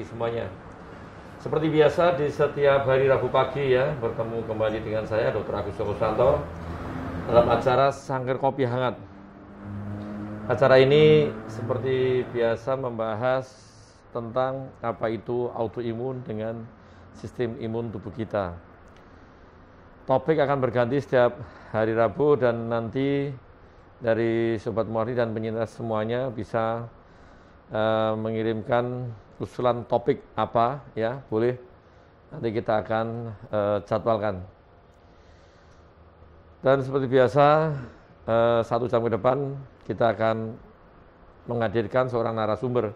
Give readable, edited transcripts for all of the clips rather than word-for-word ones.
semuanya. Seperti biasa di setiap hari Rabu pagi ya, bertemu kembali dengan saya Dr. Agus Joko Susanto dalam acara Sangkar Kopi Hangat. Acara ini seperti biasa membahas tentang apa itu autoimun dengan sistem imun tubuh kita. Topik akan berganti setiap hari Rabu dan nanti dari Sobat Muardi dan penyintas semuanya bisa mengirimkan usulan topik apa ya, boleh nanti kita akan jadwalkan. Dan seperti biasa 1 jam ke depan kita akan menghadirkan seorang narasumber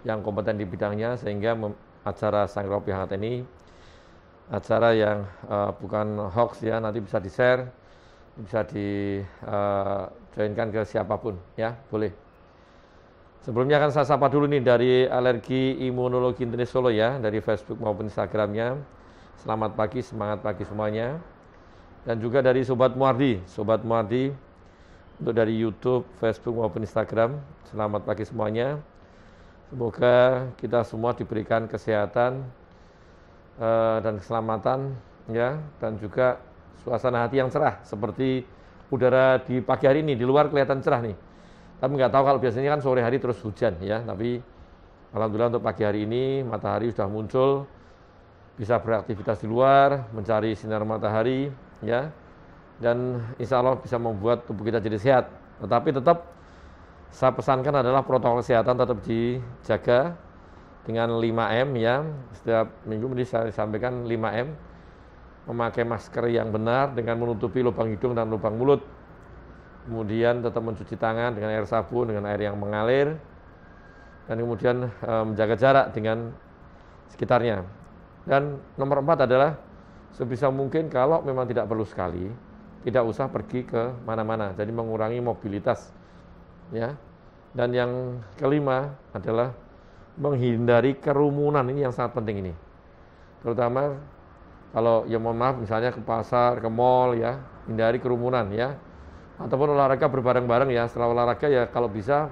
yang kompeten di bidangnya, sehingga acara Sangkar Kopi Hangat ini acara yang bukan hoax ya, nanti bisa di-share, bisa di-joinkan ke siapapun ya, boleh. Sebelumnya akan saya sapa dulu nih dari Alergi Imunologi Internet Solo ya, dari Facebook maupun Instagramnya. Selamat pagi, semangat pagi semuanya. Dan juga dari Sobat Muardi untuk dari YouTube, Facebook maupun Instagram. Selamat pagi semuanya. Semoga kita semua diberikan kesehatan dan keselamatan ya, dan juga suasana hati yang cerah seperti udara di pagi hari ini. Di luar kelihatan cerah nih. Tapi nggak tahu kalau biasanya kan sore hari terus hujan ya, tapi alhamdulillah untuk pagi hari ini matahari sudah muncul, bisa beraktivitas di luar, mencari sinar matahari ya, dan insya Allah bisa membuat tubuh kita jadi sehat. Tetapi tetap saya pesankan adalah protokol kesehatan tetap dijaga dengan 5M ya, setiap minggu ini saya sampaikan 5M, memakai masker yang benar dengan menutupi lubang hidung dan lubang mulut. Kemudian tetap mencuci tangan dengan air sabun, dengan air yang mengalir, dan kemudian menjaga jarak dengan sekitarnya. Dan nomor 4 adalah sebisa mungkin kalau memang tidak perlu sekali, tidak usah pergi ke mana-mana, jadi mengurangi mobilitas ya. Dan yang kelima adalah menghindari kerumunan, ini yang sangat penting ini, terutama kalau ya mohon maaf misalnya ke pasar, ke mall ya, hindari kerumunan ya. Ataupun olahraga berbareng-bareng ya, setelah olahraga ya kalau bisa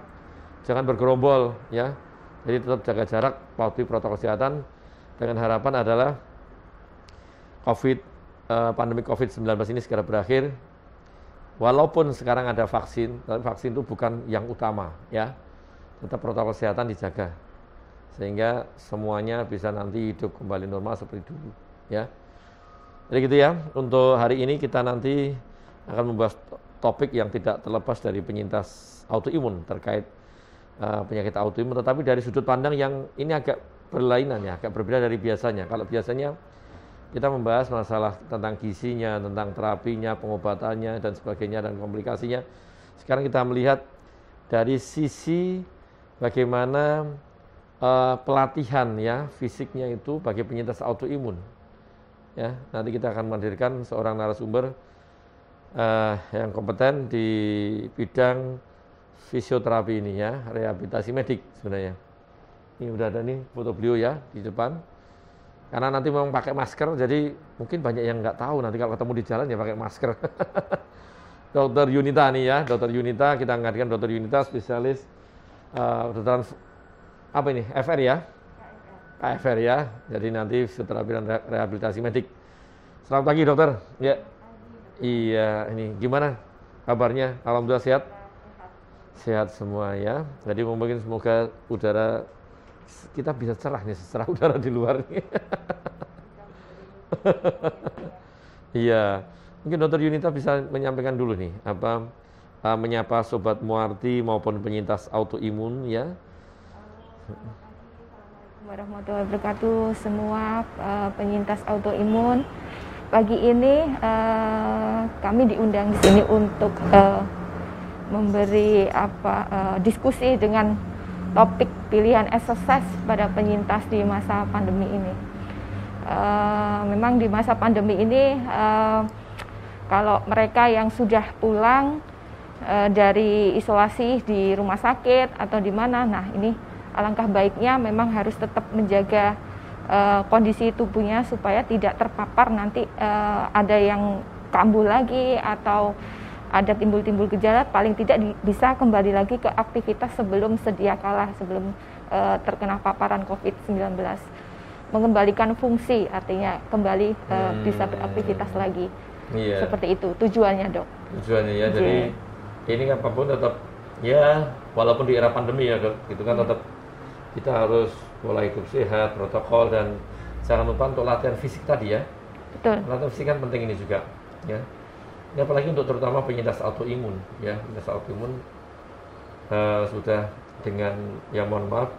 jangan bergerombol ya, jadi tetap jaga jarak, patuhi protokol kesehatan, dengan harapan adalah pandemi COVID-19 ini segera berakhir. Walaupun sekarang ada vaksin, tapi vaksin itu bukan yang utama ya, tetap protokol kesehatan dijaga sehingga semuanya bisa nanti hidup kembali normal seperti dulu ya. Jadi gitu ya, untuk hari ini kita nanti akan membahas topik yang tidak terlepas dari penyintas autoimun terkait penyakit autoimun, tetapi dari sudut pandang yang ini agak berlainan ya, agak berbeda dari biasanya. Kalau biasanya kita membahas masalah tentang gizinya, tentang terapinya, pengobatannya dan sebagainya dan komplikasinya. Sekarang kita melihat dari sisi bagaimana pelatihan ya fisiknya itu bagi penyintas autoimun. Ya, nanti kita akan menghadirkan seorang narasumber yang kompeten di bidang fisioterapi ini ya, rehabilitasi medik sebenarnya. Ini udah ada nih foto beliau ya di depan. Karena nanti memang pakai masker, jadi mungkin banyak yang nggak tahu nanti kalau ketemu di jalan ya pakai masker. Dr. Yunita nih ya, Dr. Yunita, kita menghadirkan Dr. Yunita spesialis kedokteran apa ini? FR ya? KFR ya. Jadi nanti fisioterapi dan rehabilitasi medik. Selamat pagi dokter. Ya. Iya, ini gimana kabarnya? Alhamdulillah sehat? Sehat semua ya. Jadi mungkin semoga udara kita bisa cerah nih, secerah udara di luar nih. Iya, mungkin Dokter Yunita bisa menyampaikan dulu nih, menyapa Sobat Muardi maupun penyintas autoimun ya. Warahmatullahi wabarakatuh semua penyintas autoimun. Pagi ini kami diundang di sini untuk memberi diskusi dengan topik pilihan exercise pada penyintas di masa pandemi ini. Memang di masa pandemi ini kalau mereka yang sudah pulang dari isolasi di rumah sakit atau di mana, nah ini alangkah baiknya memang harus tetap menjaga kondisi tubuhnya supaya tidak terpapar nanti ada yang kambuh lagi atau ada timbul-timbul gejala, paling tidak bisa kembali lagi ke aktivitas sebelum sedia kala, sebelum terkena paparan COVID-19. Mengembalikan fungsi, artinya kembali bisa beraktivitas lagi. Iya. Seperti itu tujuannya, Dok. Tujuannya ya, jadi ini apapun tetap ya, walaupun di era pandemi ya, Dok, itu kan tetap kita harus pola hidup sehat, protokol, dan jangan lupa untuk latihan fisik tadi ya. Betul. Latihan fisik kan penting ini juga ya. Ini apalagi untuk terutama penyintas autoimun ya, penyintas autoimun sudah dengan, ya mohon maaf,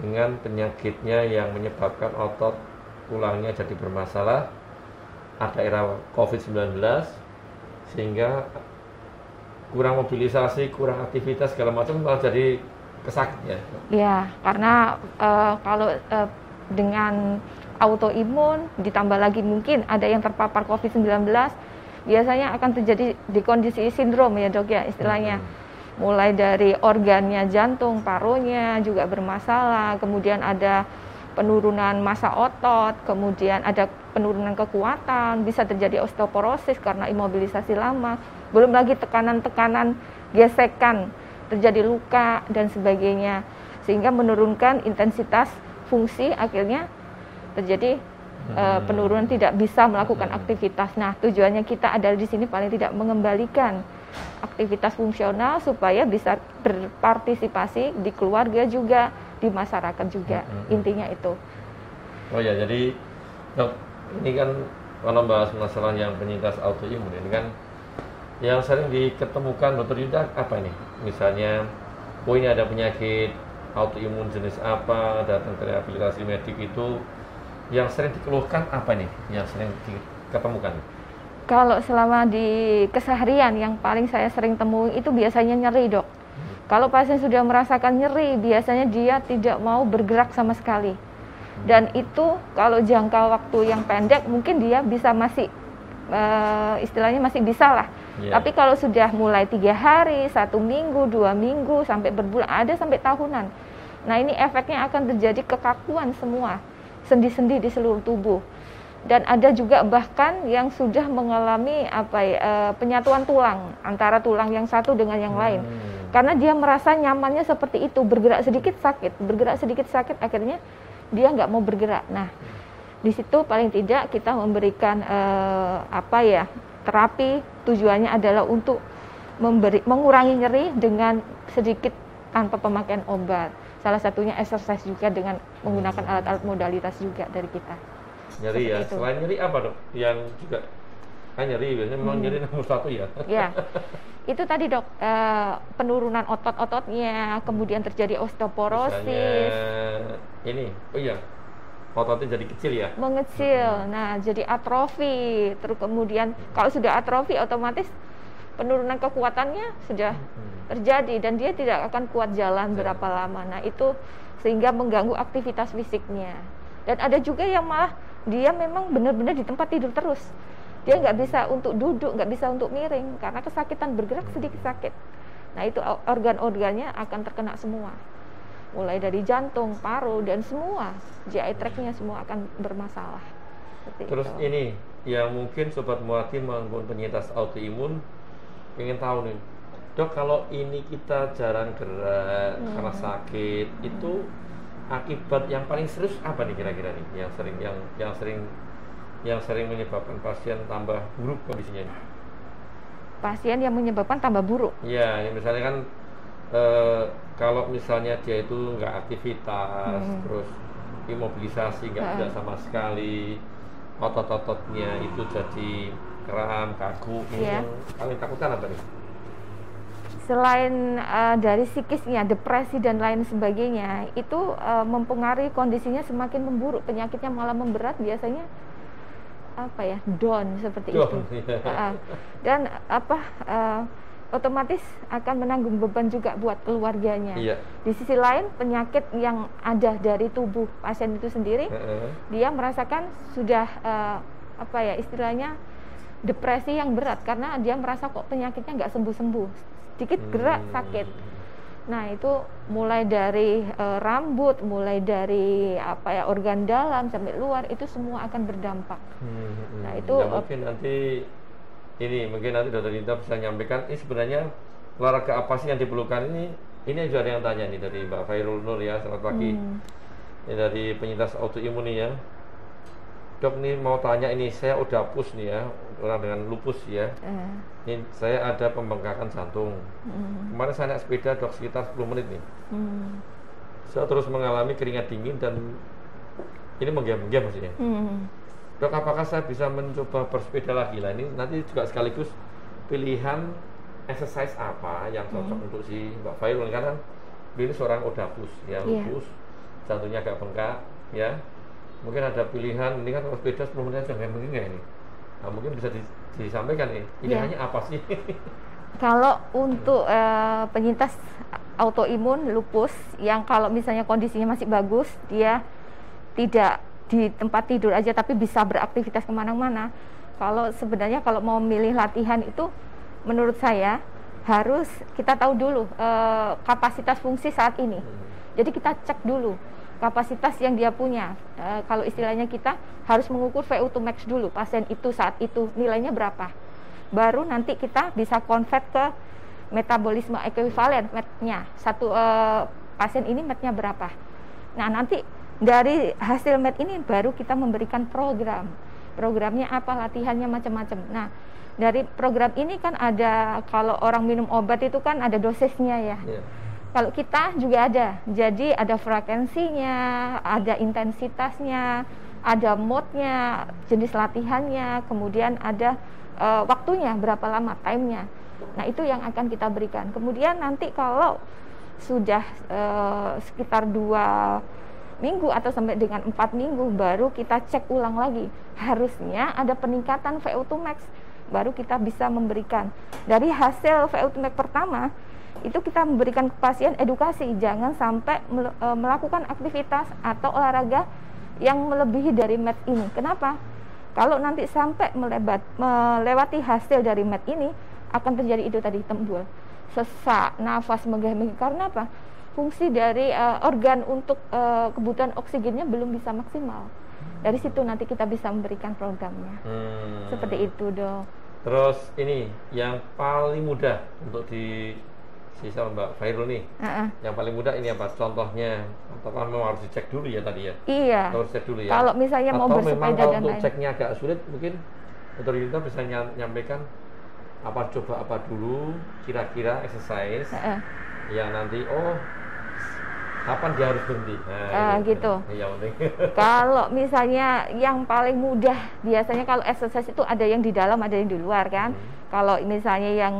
dengan penyakitnya yang menyebabkan otot tulangnya jadi bermasalah, ada era COVID-19 sehingga kurang mobilisasi, kurang aktivitas segala macam, malah jadi kesakit ya. Iya, karena kalau dengan autoimun ditambah lagi mungkin ada yang terpapar COVID-19, biasanya akan terjadi di kondisi sindrom ya, Dok ya, istilahnya. Mulai dari organnya jantung, parunya juga bermasalah, kemudian ada penurunan massa otot, kemudian ada penurunan kekuatan, bisa terjadi osteoporosis karena imobilisasi lama, belum lagi tekanan-tekanan, gesekan, terjadi luka dan sebagainya, sehingga menurunkan intensitas fungsi, akhirnya terjadi penurunan, tidak bisa melakukan aktivitas. Nah, tujuannya kita adalah di sini paling tidak mengembalikan aktivitas fungsional supaya bisa berpartisipasi di keluarga juga, di masyarakat juga. Intinya itu. Oh ya, jadi Dok, ini kan kalau bahas masalah yang penyintas autoimun ini kan yang sering diketemukan Dokter Yuda apa ini? Misalnya, oh ini ada penyakit autoimun jenis apa, datang ke rehabilitasi medik itu yang sering dikeluhkan apa nih? Yang sering diketemukan? Kalau selama di keseharian yang paling saya sering temui itu biasanya nyeri, Dok. Kalau pasien sudah merasakan nyeri, biasanya dia tidak mau bergerak sama sekali. Dan itu kalau jangka waktu yang pendek mungkin dia bisa masih istilahnya masih bisa lah. Tapi kalau sudah mulai 3 hari, 1 minggu, 2 minggu, sampai berbulan, ada sampai tahunan. Nah, ini efeknya akan terjadi kekakuan semua, sendi-sendi di seluruh tubuh. Dan ada juga bahkan yang sudah mengalami penyatuan tulang antara tulang yang satu dengan yang lain. Karena dia merasa nyamannya seperti itu, bergerak sedikit sakit, akhirnya dia nggak mau bergerak. Nah, di situ paling tidak kita memberikan terapi, tujuannya adalah untuk mengurangi nyeri dengan sedikit tanpa pemakaian obat. Salah satunya exercise juga dengan menggunakan alat-alat modalitas juga dari kita. Nyeri ya, selain nyeri apa, Dok? Yang juga kan nyeri biasanya memang nyeri nomor 1 ya. Ya, itu tadi, Dok, penurunan otot-ototnya, kemudian terjadi osteoporosis. Misalnya ini, oh iya, ototnya jadi kecil ya? Mengecil, nah jadi atrofi. Terus kemudian kalau sudah atrofi otomatis penurunan kekuatannya sudah terjadi dan dia tidak akan kuat jalan berapa lama. Nah itu sehingga mengganggu aktivitas fisiknya. Dan ada juga yang malah dia memang benar-benar di tempat tidur terus. Dia nggak bisa untuk duduk, nggak bisa untuk miring karena kesakitan, bergerak sedikit sakit. Nah itu organ-organnya akan terkena semua. Mulai dari jantung, paru, dan semua GI tract-nya semua akan bermasalah. Seperti Terus itu. ini yang mungkin Sobat Muati maupun penyintas autoimun ingin tahu nih, Dok, kalau ini kita jarang gerak karena sakit, itu akibat yang paling serius apa nih kira-kira nih yang sering menyebabkan pasien tambah buruk kondisinya nih? Pasien yang menyebabkan tambah buruk. Ya, misalnya kan kalau misalnya dia itu nggak aktivitas, terus imobilisasi nggak bisa sama sekali, otot-ototnya itu jadi kram, kaku, ini yang paling takutan apa nih? Selain dari psikisnya, depresi dan lain sebagainya, itu mempengaruhi kondisinya semakin memburuk, penyakitnya malah memberat, biasanya down seperti itu. Dan otomatis akan menanggung beban juga buat keluarganya. Di sisi lain, penyakit yang ada dari tubuh pasien itu sendiri, dia merasakan sudah istilahnya depresi yang berat karena dia merasa kok penyakitnya nggak sembuh-sembuh, sedikit gerak sakit. Nah itu mulai dari rambut, mulai dari organ dalam sampai luar, itu semua akan berdampak. Nah itu mungkin nanti ini mungkin nanti Dokter Dinta bisa menyampaikan ini sebenarnya olahraga apa sih yang diperlukan ini juga ada yang tanya nih dari Mbak Khairul Nur ya, selamat pagi. Ini dari penyintas autoimun nih ya. Dok nih mau tanya ini, saya udah push nih ya, orang dengan lupus ya. Ini saya ada pembengkakan jantung. Kemarin saya naik sepeda dok sekitar 10 menit nih. Saya terus mengalami keringat dingin dan ini menggem-menggem maksudnya. Dok, apakah saya bisa mencoba bersepeda lagi? Lah ini nanti juga sekaligus pilihan exercise apa yang cocok untuk si Mbak Khairul, karena ini seorang odapus ya, lupus, jantungnya agak bengkak ya. Mungkin ada pilihan, ini kan kalau sepeda 10 menit aja nggak ini. Nah, mungkin bisa disampaikan nih, pilihannya apa sih? Kalau untuk penyintas autoimun lupus yang kalau misalnya kondisinya masih bagus, dia tidak di tempat tidur aja tapi bisa beraktivitas kemana-mana. Kalau sebenarnya kalau mau milih latihan itu menurut saya harus kita tahu dulu kapasitas fungsi saat ini. Jadi kita cek dulu kapasitas yang dia punya. Kalau istilahnya kita harus mengukur VO2 max dulu pasien itu saat itu nilainya berapa. Baru nanti kita bisa convert ke metabolisme ekuivalen MET-nya. Satu pasien ini MET-nya berapa. Nah, nanti dari hasil MET ini baru kita memberikan program. Programnya apa, latihannya macam-macam. Nah, dari program ini kan ada, kalau orang minum obat itu kan ada dosisnya ya. Kalau kita juga ada. Jadi ada frekuensinya, ada intensitasnya, ada mode-nya, jenis latihannya, kemudian ada waktunya, berapa lama, time-nya. Nah, itu yang akan kita berikan. Kemudian nanti kalau sudah sekitar 2 minggu atau sampai dengan 4 minggu baru kita cek ulang lagi. Harusnya ada peningkatan VO2 max, baru kita bisa memberikan. Dari hasil VO2 max pertama, itu kita memberikan ke pasien edukasi, jangan sampai melakukan aktivitas atau olahraga yang melebihi dari MET ini. Kenapa? Kalau nanti sampai melewati hasil dari MET ini, akan terjadi itu tadi, tembul, sesak, nafas, menggah-menggih. Karena apa? Fungsi dari organ untuk kebutuhan oksigennya belum bisa maksimal. Dari situ nanti kita bisa memberikan programnya. Seperti itu, Dok. Terus ini yang paling mudah untuk sisa Mbak Khairul nih. Yang paling mudah ini apa? Contohnya, apakah memang harus dicek dulu ya tadi ya? Iya. Harus cek dulu ya. Kalau misalnya mau bersepeda memang dan untuk lain. ceknya agak sulit, mungkin Dokter Dinta bisa nyampaikan coba apa dulu kira-kira exercise yang nanti kapan dia harus berhenti? Gitu. Iya, Kalau misalnya yang paling mudah, biasanya kalau exercise itu ada yang di dalam, ada yang di luar kan. Kalau misalnya yang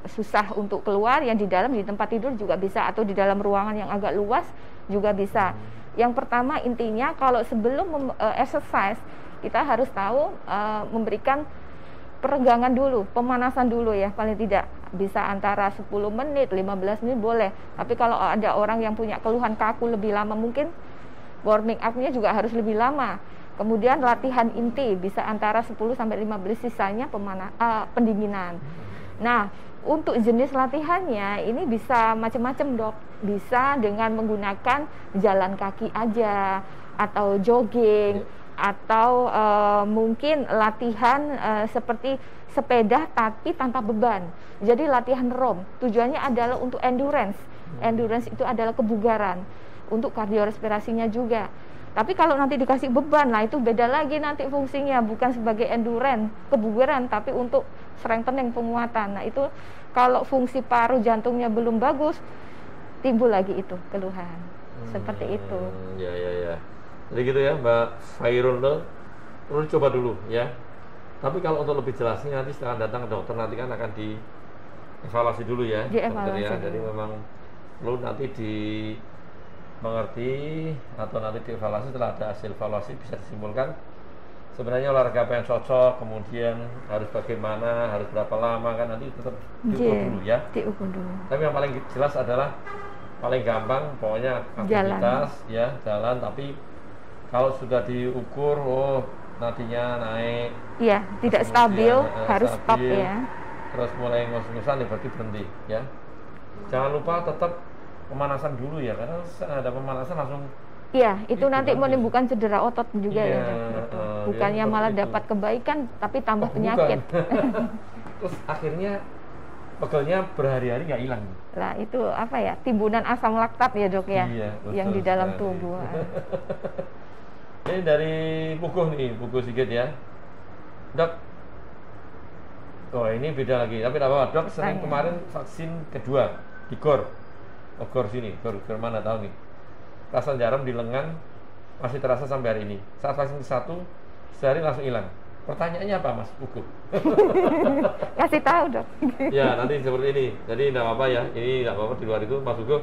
susah untuk keluar, yang di dalam di tempat tidur juga bisa, atau di dalam ruangan yang agak luas juga bisa. Yang pertama intinya kalau sebelum exercise kita harus tahu memberikan peregangan dulu, pemanasan dulu ya, paling tidak bisa antara 10 menit, 15 menit boleh. Tapi kalau ada orang yang punya keluhan kaku lebih lama, mungkin warming up-nya juga harus lebih lama. Kemudian latihan inti bisa antara 10 sampai 15, sisanya pendinginan. Nah, untuk jenis latihannya ini bisa macam-macam, Dok. Bisa dengan menggunakan jalan kaki aja atau jogging, atau mungkin latihan seperti sepeda tapi tanpa beban. Jadi latihan ROM tujuannya adalah untuk endurance. Endurance itu adalah kebugaran, untuk kardiorespirasinya juga. Tapi kalau nanti dikasih beban, nah itu beda lagi nanti fungsinya, bukan sebagai endurance, kebugaran, tapi untuk strengthening, penguatan. Nah itu kalau fungsi paru jantungnya belum bagus, timbul lagi itu keluhan. Seperti itu. Ya. Jadi gitu ya Mbak Khairul, perlu coba dulu ya. Tapi kalau untuk lebih jelasnya nanti setelah datang ke dokter, nanti kan akan dievaluasi dulu ya, dokter ya. Jadi memang perlu nanti dimengerti atau nanti dievaluasi. Setelah ada hasil evaluasi bisa disimpulkan sebenarnya olahraga apa yang cocok, kemudian harus bagaimana, harus berapa lama, kan nanti tetap diukur dulu ya. Diukur dulu. Tapi yang paling jelas adalah paling gampang pokoknya aktivitas jalan, tapi kalau sudah diukur, nantinya naik, tidak stabil, harus stop ya. Terus mulai ngos-ngosan, berarti berhenti ya. Jangan lupa tetap pemanasan dulu ya, karena ada pemanasan langsung Iya, itu nanti kan menimbulkan cedera otot juga ya, Dok. Gitu. Bukannya malah itu. dapat kebaikan, tapi tambah penyakit. Terus akhirnya pegelnya berhari-hari nggak hilang. Lah itu apa ya? Timbunan asam laktat ya, Dok ya, Iya, yang di dalam tubuh. Ini dari Puguh nih, Puguh Sigit ya. Dok, oh ini beda lagi, tapi tidak apa-apa. Dok, sering kemarin vaksin kedua di GOR. Oh, GOR sini, GOR mana tahu nih. Rasa jarum di lengan masih terasa sampai hari ini. Saat vaksin ke-1, sehari langsung hilang. Pertanyaannya apa, Mas Puguh? Kasih tahu, Dok. Ya, nanti seperti ini. Jadi tidak apa-apa ya. Ini tidak apa-apa di luar itu, Mas Puguh.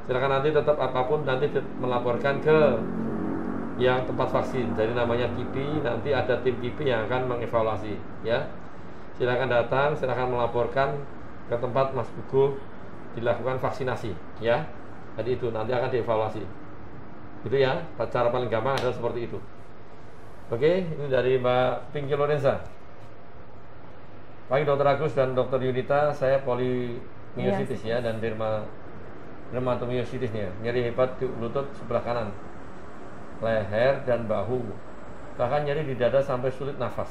Silakan nanti tetap apapun nanti melaporkan ke yang tempat vaksin. Jadi namanya KIPI, nanti ada tim KIPI yang akan mengevaluasi ya. Silakan datang, silakan melaporkan ke tempat Mas Puguh dilakukan vaksinasi ya. Jadi itu nanti akan dievaluasi. Gitu ya, cara paling gampang adalah seperti itu. Oke, ini dari Mbak Pinky Lorenza. Pagi Dr. Agus dan Dr. Yunita, saya polimiositis ya dan dermatomiositis nih, nyeri hebat di lutut sebelah kanan, leher dan bahu, bahkan nyeri di dada sampai sulit nafas.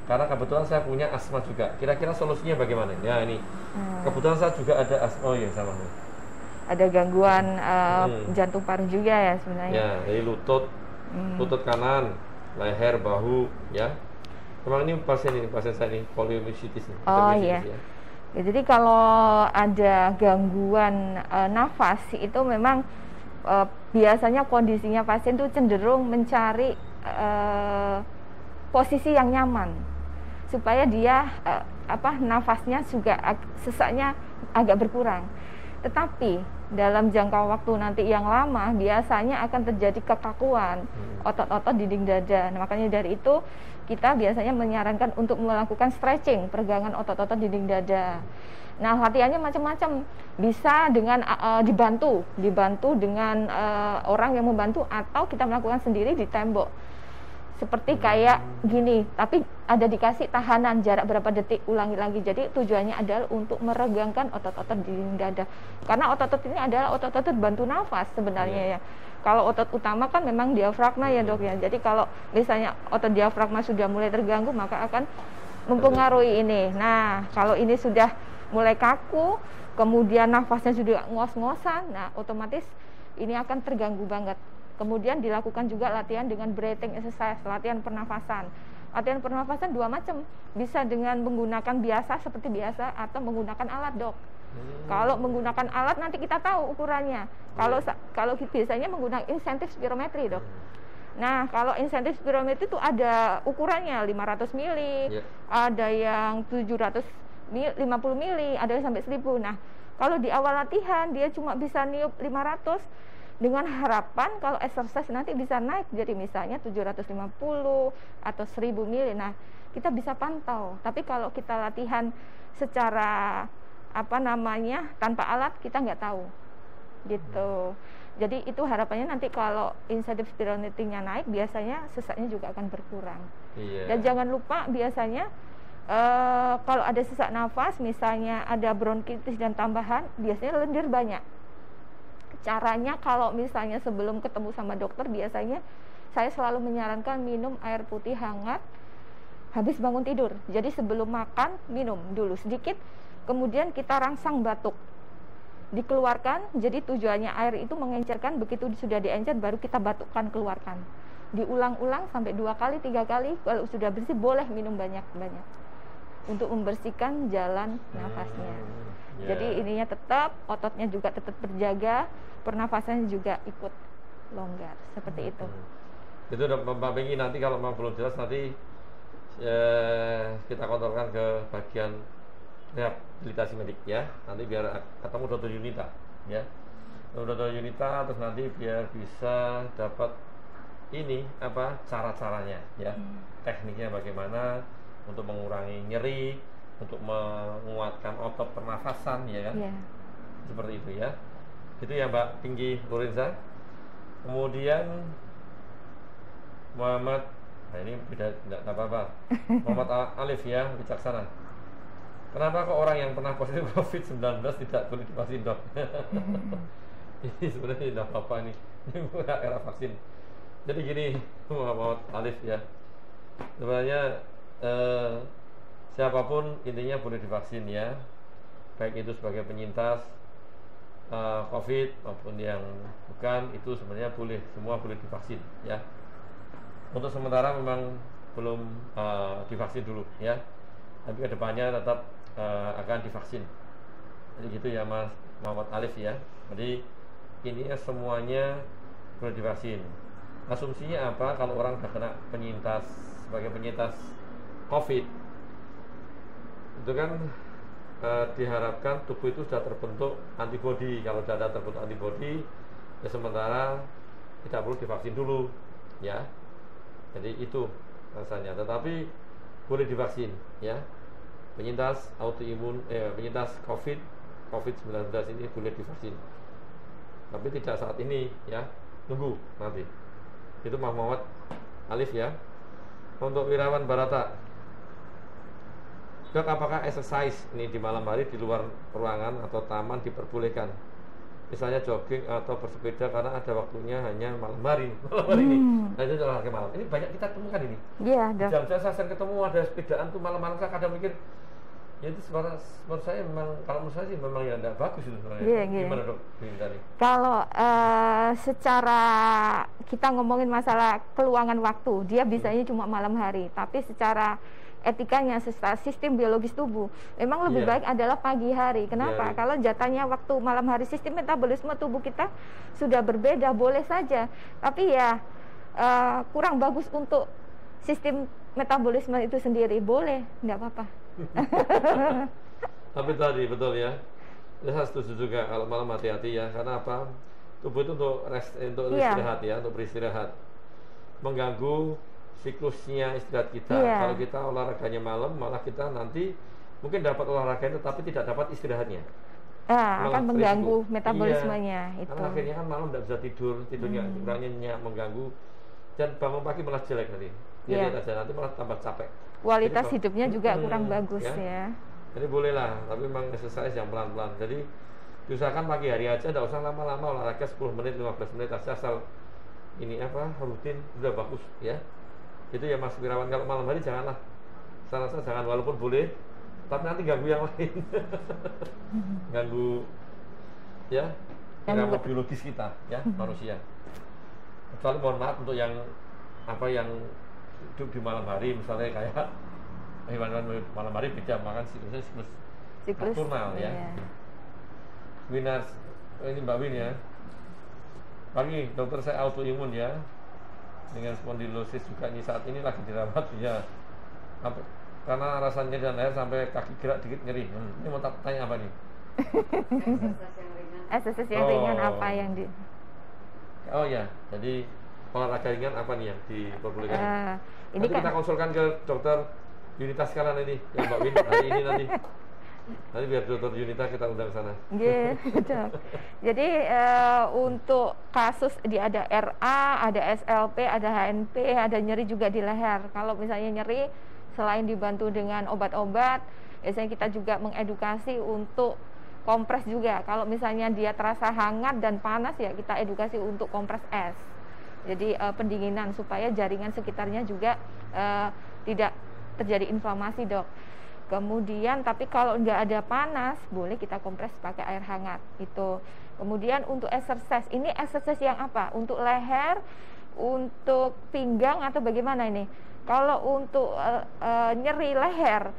Karena kebetulan saya punya asma juga. Kira-kira solusinya bagaimana? Ya ini, kebetulan saya juga ada asma. Oh iya sama. Ada gangguan jantung paru juga ya sebenarnya. Ya, jadi lutut kanan, leher, bahu, ya. Memang ini pasien saya ini polimiositis. Oh iya. Ya, jadi kalau ada gangguan nafas itu memang biasanya kondisinya pasien itu cenderung mencari posisi yang nyaman supaya dia nafasnya juga sesaknya agak berkurang. Tetapi dalam jangka waktu nanti yang lama biasanya akan terjadi kekakuan otot-otot dinding dada. Nah, makanya dari itu kita biasanya menyarankan untuk melakukan stretching, peregangan otot-otot dinding dada. Nah, latihannya macam-macam. Bisa dengan dibantu dengan orang yang membantu, atau kita melakukan sendiri di tembok. Seperti kayak gini, tapi ada dikasih tahanan jarak berapa detik, ulangi lagi. Jadi tujuannya adalah untuk meregangkan otot-otot dinding dada. Karena otot-otot ini adalah otot-otot bantu nafas sebenarnya ya. Kalau otot utama kan memang diafragma ya, Dok ya. Jadi kalau misalnya otot diafragma sudah mulai terganggu, maka akan mempengaruhi ini. Nah, kalau ini sudah mulai kaku, kemudian nafasnya sudah ngos-ngosan, nah otomatis ini akan terganggu banget. Kemudian dilakukan juga latihan dengan breathing exercise, latihan pernafasan. Latihan pernafasan dua macam, bisa dengan menggunakan biasa seperti biasa atau menggunakan alat, Dok. Kalau menggunakan alat nanti kita tahu ukurannya. Kalau biasanya menggunakan insentif spirometri, Dok. Nah, kalau insentif spirometri itu ada ukurannya 500 mili, ada yang 750 mili, ada yang sampai 1000. Nah, kalau di awal latihan dia cuma bisa niup 500, dengan harapan kalau exercise nanti bisa naik jadi misalnya 750 atau 1000 mili. Nah, kita bisa pantau. Tapi kalau kita latihan secara tanpa alat, kita nggak tahu gitu. Jadi itu harapannya nanti kalau insentif spirometrinya naik, biasanya sesaknya juga akan berkurang. Dan jangan lupa biasanya kalau ada sesak nafas, misalnya ada bronkitis dan tambahan, biasanya lendir banyak. Caranya kalau misalnya sebelum ketemu sama dokter, biasanya saya selalu menyarankan minum air putih hangat habis bangun tidur. Jadi sebelum makan minum dulu sedikit, kemudian kita rangsang batuk, dikeluarkan. Jadi tujuannya air itu mengencerkan, begitu sudah diencer baru kita batukkan, keluarkan. Diulang-ulang sampai 2 kali 3 kali. Kalau sudah bersih boleh minum banyak-banyak untuk membersihkan jalan nafasnya. Jadi ininya tetap, ototnya juga tetap terjaga, pernafasannya juga ikut longgar, seperti itu. Itu Mbak Pinky, nanti kalau memang belum jelas nanti kita kontrolkan ke bagian rehabilitasi medik ya. Nanti biar ketemu Dr. Yunita ya. Dr. Yunita, terus nanti biar bisa dapat ini cara-caranya ya. Tekniknya bagaimana untuk mengurangi nyeri, untuk menguatkan otot pernafasan ya kan. Seperti itu ya. Itu ya Mbak Pinky Lorenza. Kemudian Muhammad, nah ini beda, tidak apa-apa. Muhammad Alif ya, bijaksana. Kenapa kok orang yang pernah positif COVID-19 tidak boleh divaksin, Dok? Ini sebenarnya tidak apa-apa nih. Ini bukan era vaksin. Jadi gini, Muhammad Alif ya. Sebenarnya siapapun intinya boleh divaksin ya. Baik itu sebagai penyintas COVID maupun yang bukan, itu sebenarnya boleh, semua boleh divaksin ya. Untuk sementara memang belum divaksin dulu ya. Tapi kedepannya tetap akan divaksin. Jadi gitu ya Mas Muhammad Alif ya. Jadi ini semuanya boleh divaksin. Asumsinya apa? Kalau orang sudah kena penyintas, sebagai penyintas COVID, itu kan diharapkan tubuh itu sudah terbentuk antibodi. Kalau sudah ada terbentuk antibodi, ya sementara tidak perlu divaksin dulu ya. Jadi itu rasanya. Tetapi boleh divaksin ya. Penyintas autoimun, penyintas COVID-19 ini boleh divaksin. Tapi tidak saat ini ya, tunggu nanti. Itu Muhammad Alif ya. Untuk Wirawan Barata, Dok, apakah exercise ini di malam hari di luar ruangan atau taman diperbolehkan? Misalnya jogging atau bersepeda, karena ada waktunya hanya malam hari. Malam hari ini. Nah, itu olahraga malam. Ini banyak kita temukan ini. Iya, Dok. Jam-jam saya sering ketemu ada sepedaan tuh malam-malam, saya kadang mikir, ya itu menurut saya memang, kalau menurut saya sih memang ya tidak bagus itu sebenarnya. Iya. Gimana Dok ini tadi? Kalau secara kita ngomongin masalah keluangan waktu, dia bisanya cuma malam hari. Tapi secara etikanya, secara sistem biologis tubuh, memang lebih baik adalah pagi hari. Kenapa? Kalau jatahnya waktu malam hari, sistem metabolisme tubuh kita sudah berbeda, boleh saja. Tapi ya kurang bagus untuk sistem metabolisme itu sendiri. Boleh, nggak apa-apa. Tapi tadi betul ya. Saya setuju juga kalau malam hati-hati ya. Karena apa? Tubuh itu untuk istirahat ya, untuk beristirahat. Mengganggu siklusnya istirahat kita. Kalau kita olahraganya malam, malah kita nanti mungkin dapat olahraganya tetapi tidak dapat istirahatnya. Akan mengganggu metabolismenya. Itu. Karena akhirnya kan malam tidak bisa tidurnya kurang nyenyak, mengganggu, dan bangun pagi malah jelek nanti. Lihat aja nanti malah tambah capek. Kualitas hidupnya juga kurang bagus ya. Jadi bolehlah, tapi memang exercise yang pelan-pelan. Jadi diusahakan pagi hari aja, tidak usah lama-lama, olahraga 10 menit, 15 menit aja, asal ini rutin, sudah bagus ya. Itu ya Mas Wirawan. Kalau malam hari janganlah, saya rasa jangan, walaupun boleh, tapi nanti ganggu yang lain. Ganggu ya irama biologis kita ya, manusia. Kecuali mohon maaf untuk yang yang hidup di malam hari, misalnya kayak hewan-hewan malam hari beda, makan siklus nocturnal ya. Winas, ini Mbak Win ya. Pagi, dokter saya autoimun ya, dengan spondylosis juga, ini saat ini lagi dirawat ya. Karena rasanya dan air sampai kaki gerak dikit nyeri. Ini mau tanya apa nih? Exercise yang ringan apa yang di? Oh ya, jadi olahraga ringan apa nih yang diperbolehkan? Ini nanti kita konsulkan ke dokter Yunita sekarang ini, ya Mbak Win, hari ini nanti. Nanti biar dokter Yunita kita undang sana. Jadi untuk kasus ada RA, ada SLP, ada HNP, ada nyeri juga di leher. Kalau misalnya nyeri, selain dibantu dengan obat-obat, biasanya kita juga mengedukasi untuk kompres juga. Kalau misalnya dia terasa hangat dan panas, ya kita edukasi untuk kompres es. Jadi pendinginan supaya jaringan sekitarnya juga tidak terjadi inflamasi, Dok. Kemudian tapi kalau nggak ada panas, boleh kita kompres pakai air hangat itu. Kemudian untuk exercise, ini exercise yang apa? Untuk leher, untuk pinggang atau bagaimana ini? Kalau untuk nyeri leher,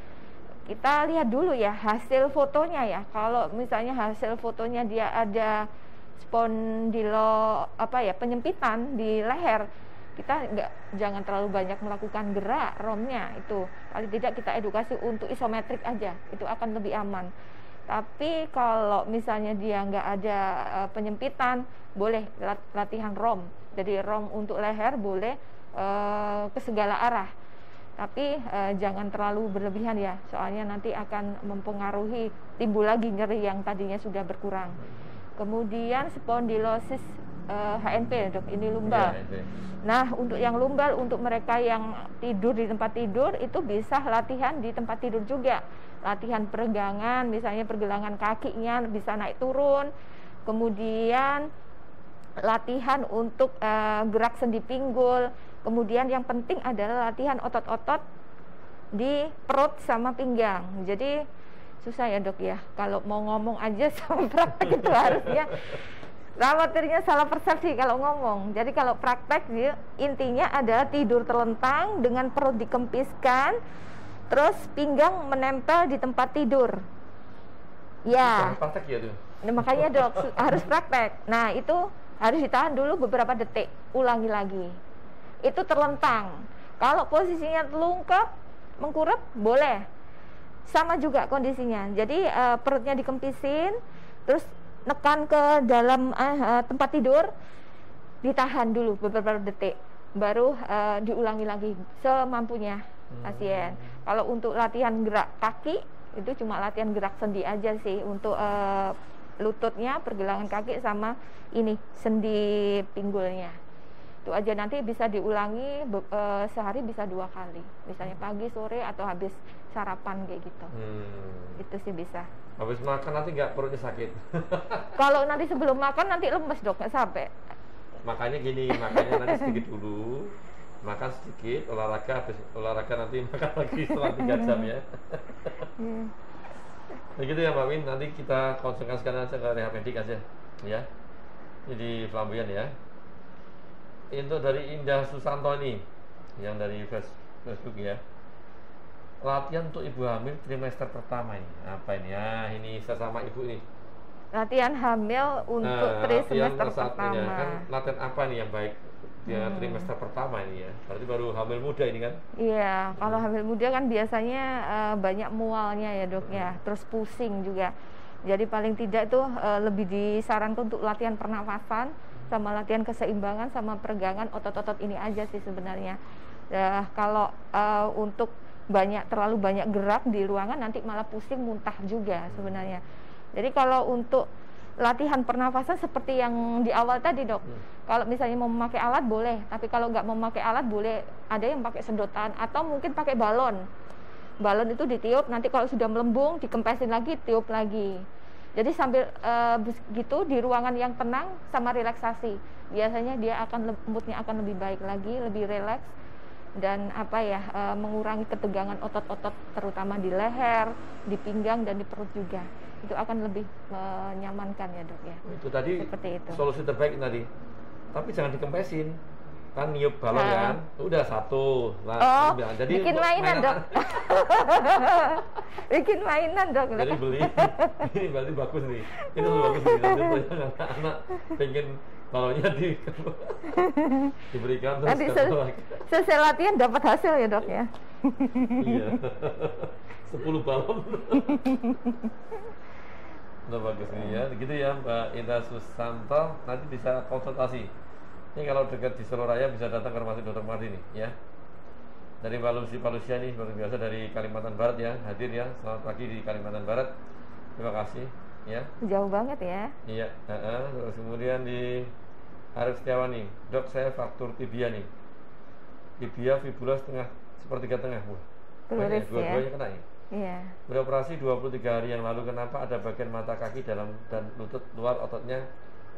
kita lihat dulu ya hasil fotonya ya. Kalau misalnya hasil fotonya dia ada penyempitan di leher, kita jangan terlalu banyak melakukan gerak romnya itu. Paling tidak kita edukasi untuk isometrik aja, itu akan lebih aman. Tapi kalau misalnya dia nggak ada penyempitan, boleh latihan rom. Jadi rom untuk leher boleh ke segala arah. Tapi jangan terlalu berlebihan ya, soalnya nanti akan mempengaruhi timbul lagi nyeri yang tadinya sudah berkurang. Kemudian spondylosis HNP, Dok, ini lumbal. Nah, untuk yang lumbal, untuk mereka yang tidur di tempat tidur, itu bisa latihan di tempat tidur juga. Latihan peregangan, misalnya pergelangan kakinya bisa naik turun. kemudian latihan untuk gerak sendi pinggul, kemudian yang penting adalah latihan otot-otot di perut sama pinggang. Jadi susah ya dok ya, kalau mau ngomong aja sama praktek itu harusnya khawatirnya salah persepsi kalau ngomong. Jadi kalau praktek intinya adalah tidur terlentang dengan perut dikempiskan, terus pinggang menempel di tempat tidur. Ya. Praktek ya tuh. Nah, makanya dok harus praktek. Nah itu harus ditahan dulu beberapa detik. Ulangi lagi. Itu terlentang. Kalau posisinya telungkup, mengkurap boleh. Sama juga kondisinya. Jadi perutnya dikempisin, terus nekan ke dalam tempat tidur, ditahan dulu beberapa detik, baru diulangi lagi semampunya pasien. Kalau untuk latihan gerak kaki, itu cuma latihan gerak sendi aja sih, untuk lututnya, pergelangan kaki, sama ini sendi pinggulnya. Itu aja, nanti bisa diulangi sehari bisa 2 kali, misalnya pagi, sore, atau habis sarapan kayak gitu. Itu sih bisa. Habis makan nanti nggak perutnya sakit? Kalau nanti sebelum makan nanti lemes dok, nggak sampai. Makanya gini, makanya nanti sedikit dulu, makan sedikit, olahraga, habis olahraga nanti makan lagi setelah 3 jam ya. Begitu ya Mbak Win, nanti kita konsultasikan aja ke rehapedik aja ya. Jadi flamboyan ya. Untuk dari Indah Susanto ini, yang dari Facebook ya. Latihan untuk ibu hamil trimester pertama ini apa ini? Ya ini sesama ibu ini. Latihan hamil untuk trimester pertama. Kan latihan apa nih yang baik? Ya trimester pertama ini ya. Berarti baru hamil muda ini kan? Iya, kalau hamil muda kan biasanya banyak mualnya ya dok ya, terus pusing juga. Jadi paling tidak itu lebih disarankan untuk latihan pernafasan, sama latihan keseimbangan, sama peregangan otot-otot ini aja sih sebenarnya. Kalau untuk terlalu banyak gerak di ruangan nanti malah pusing, muntah juga sebenarnya. Jadi kalau untuk latihan pernafasan seperti yang di awal tadi dok, kalau misalnya mau memakai alat boleh, tapi kalau nggak mau memakai alat boleh ada yang pakai sedotan atau mungkin pakai balon. Balon itu ditiup, nanti kalau sudah melembung dikempesin lagi, tiup lagi. Jadi sambil begitu di ruangan yang tenang sama relaksasi, biasanya dia akan moodnya akan lebih baik lagi, lebih rileks. Dan mengurangi ketegangan otot-otot terutama di leher, di pinggang, dan di perut juga. Itu akan lebih menyamankan ya dok ya. Itu tadi seperti itu. Solusi terbaik tadi. Tapi jangan dikempesin. Kan niup balon kan, udah satu. Nah, jadi bikin mainan dok. Bikin mainan dok. Jadi beli, ini berarti bagus nih. Ini lebih bagus nih. Nanti anak-anak pengen balonnya diberikan terus nanti selesai latihan dapat hasil ya dok ya. Iya. 10 balon. Udah bagus nih ya. Gitu ya Mbak Indah Susanto, nanti bisa konsultasi. Ini kalau dekat di Solo Raya bisa datang ke rumah Dr. Mardi nih ya. Dari Mbak Lucy Palusia nih, luar biasa dari Kalimantan Barat ya, hadir ya. Selamat pagi di Kalimantan Barat. Terima kasih ya. Jauh banget ya. Iya, terus kemudian di Arif Setiawan nih, dok saya fraktur tibia nih. Tibia fibula sepertiga tengah. Pluris ya. Dua-duanya kena ya. Iya. Beroperasi 23 hari yang lalu, kenapa ada bagian mata kaki dalam dan lutut luar ototnya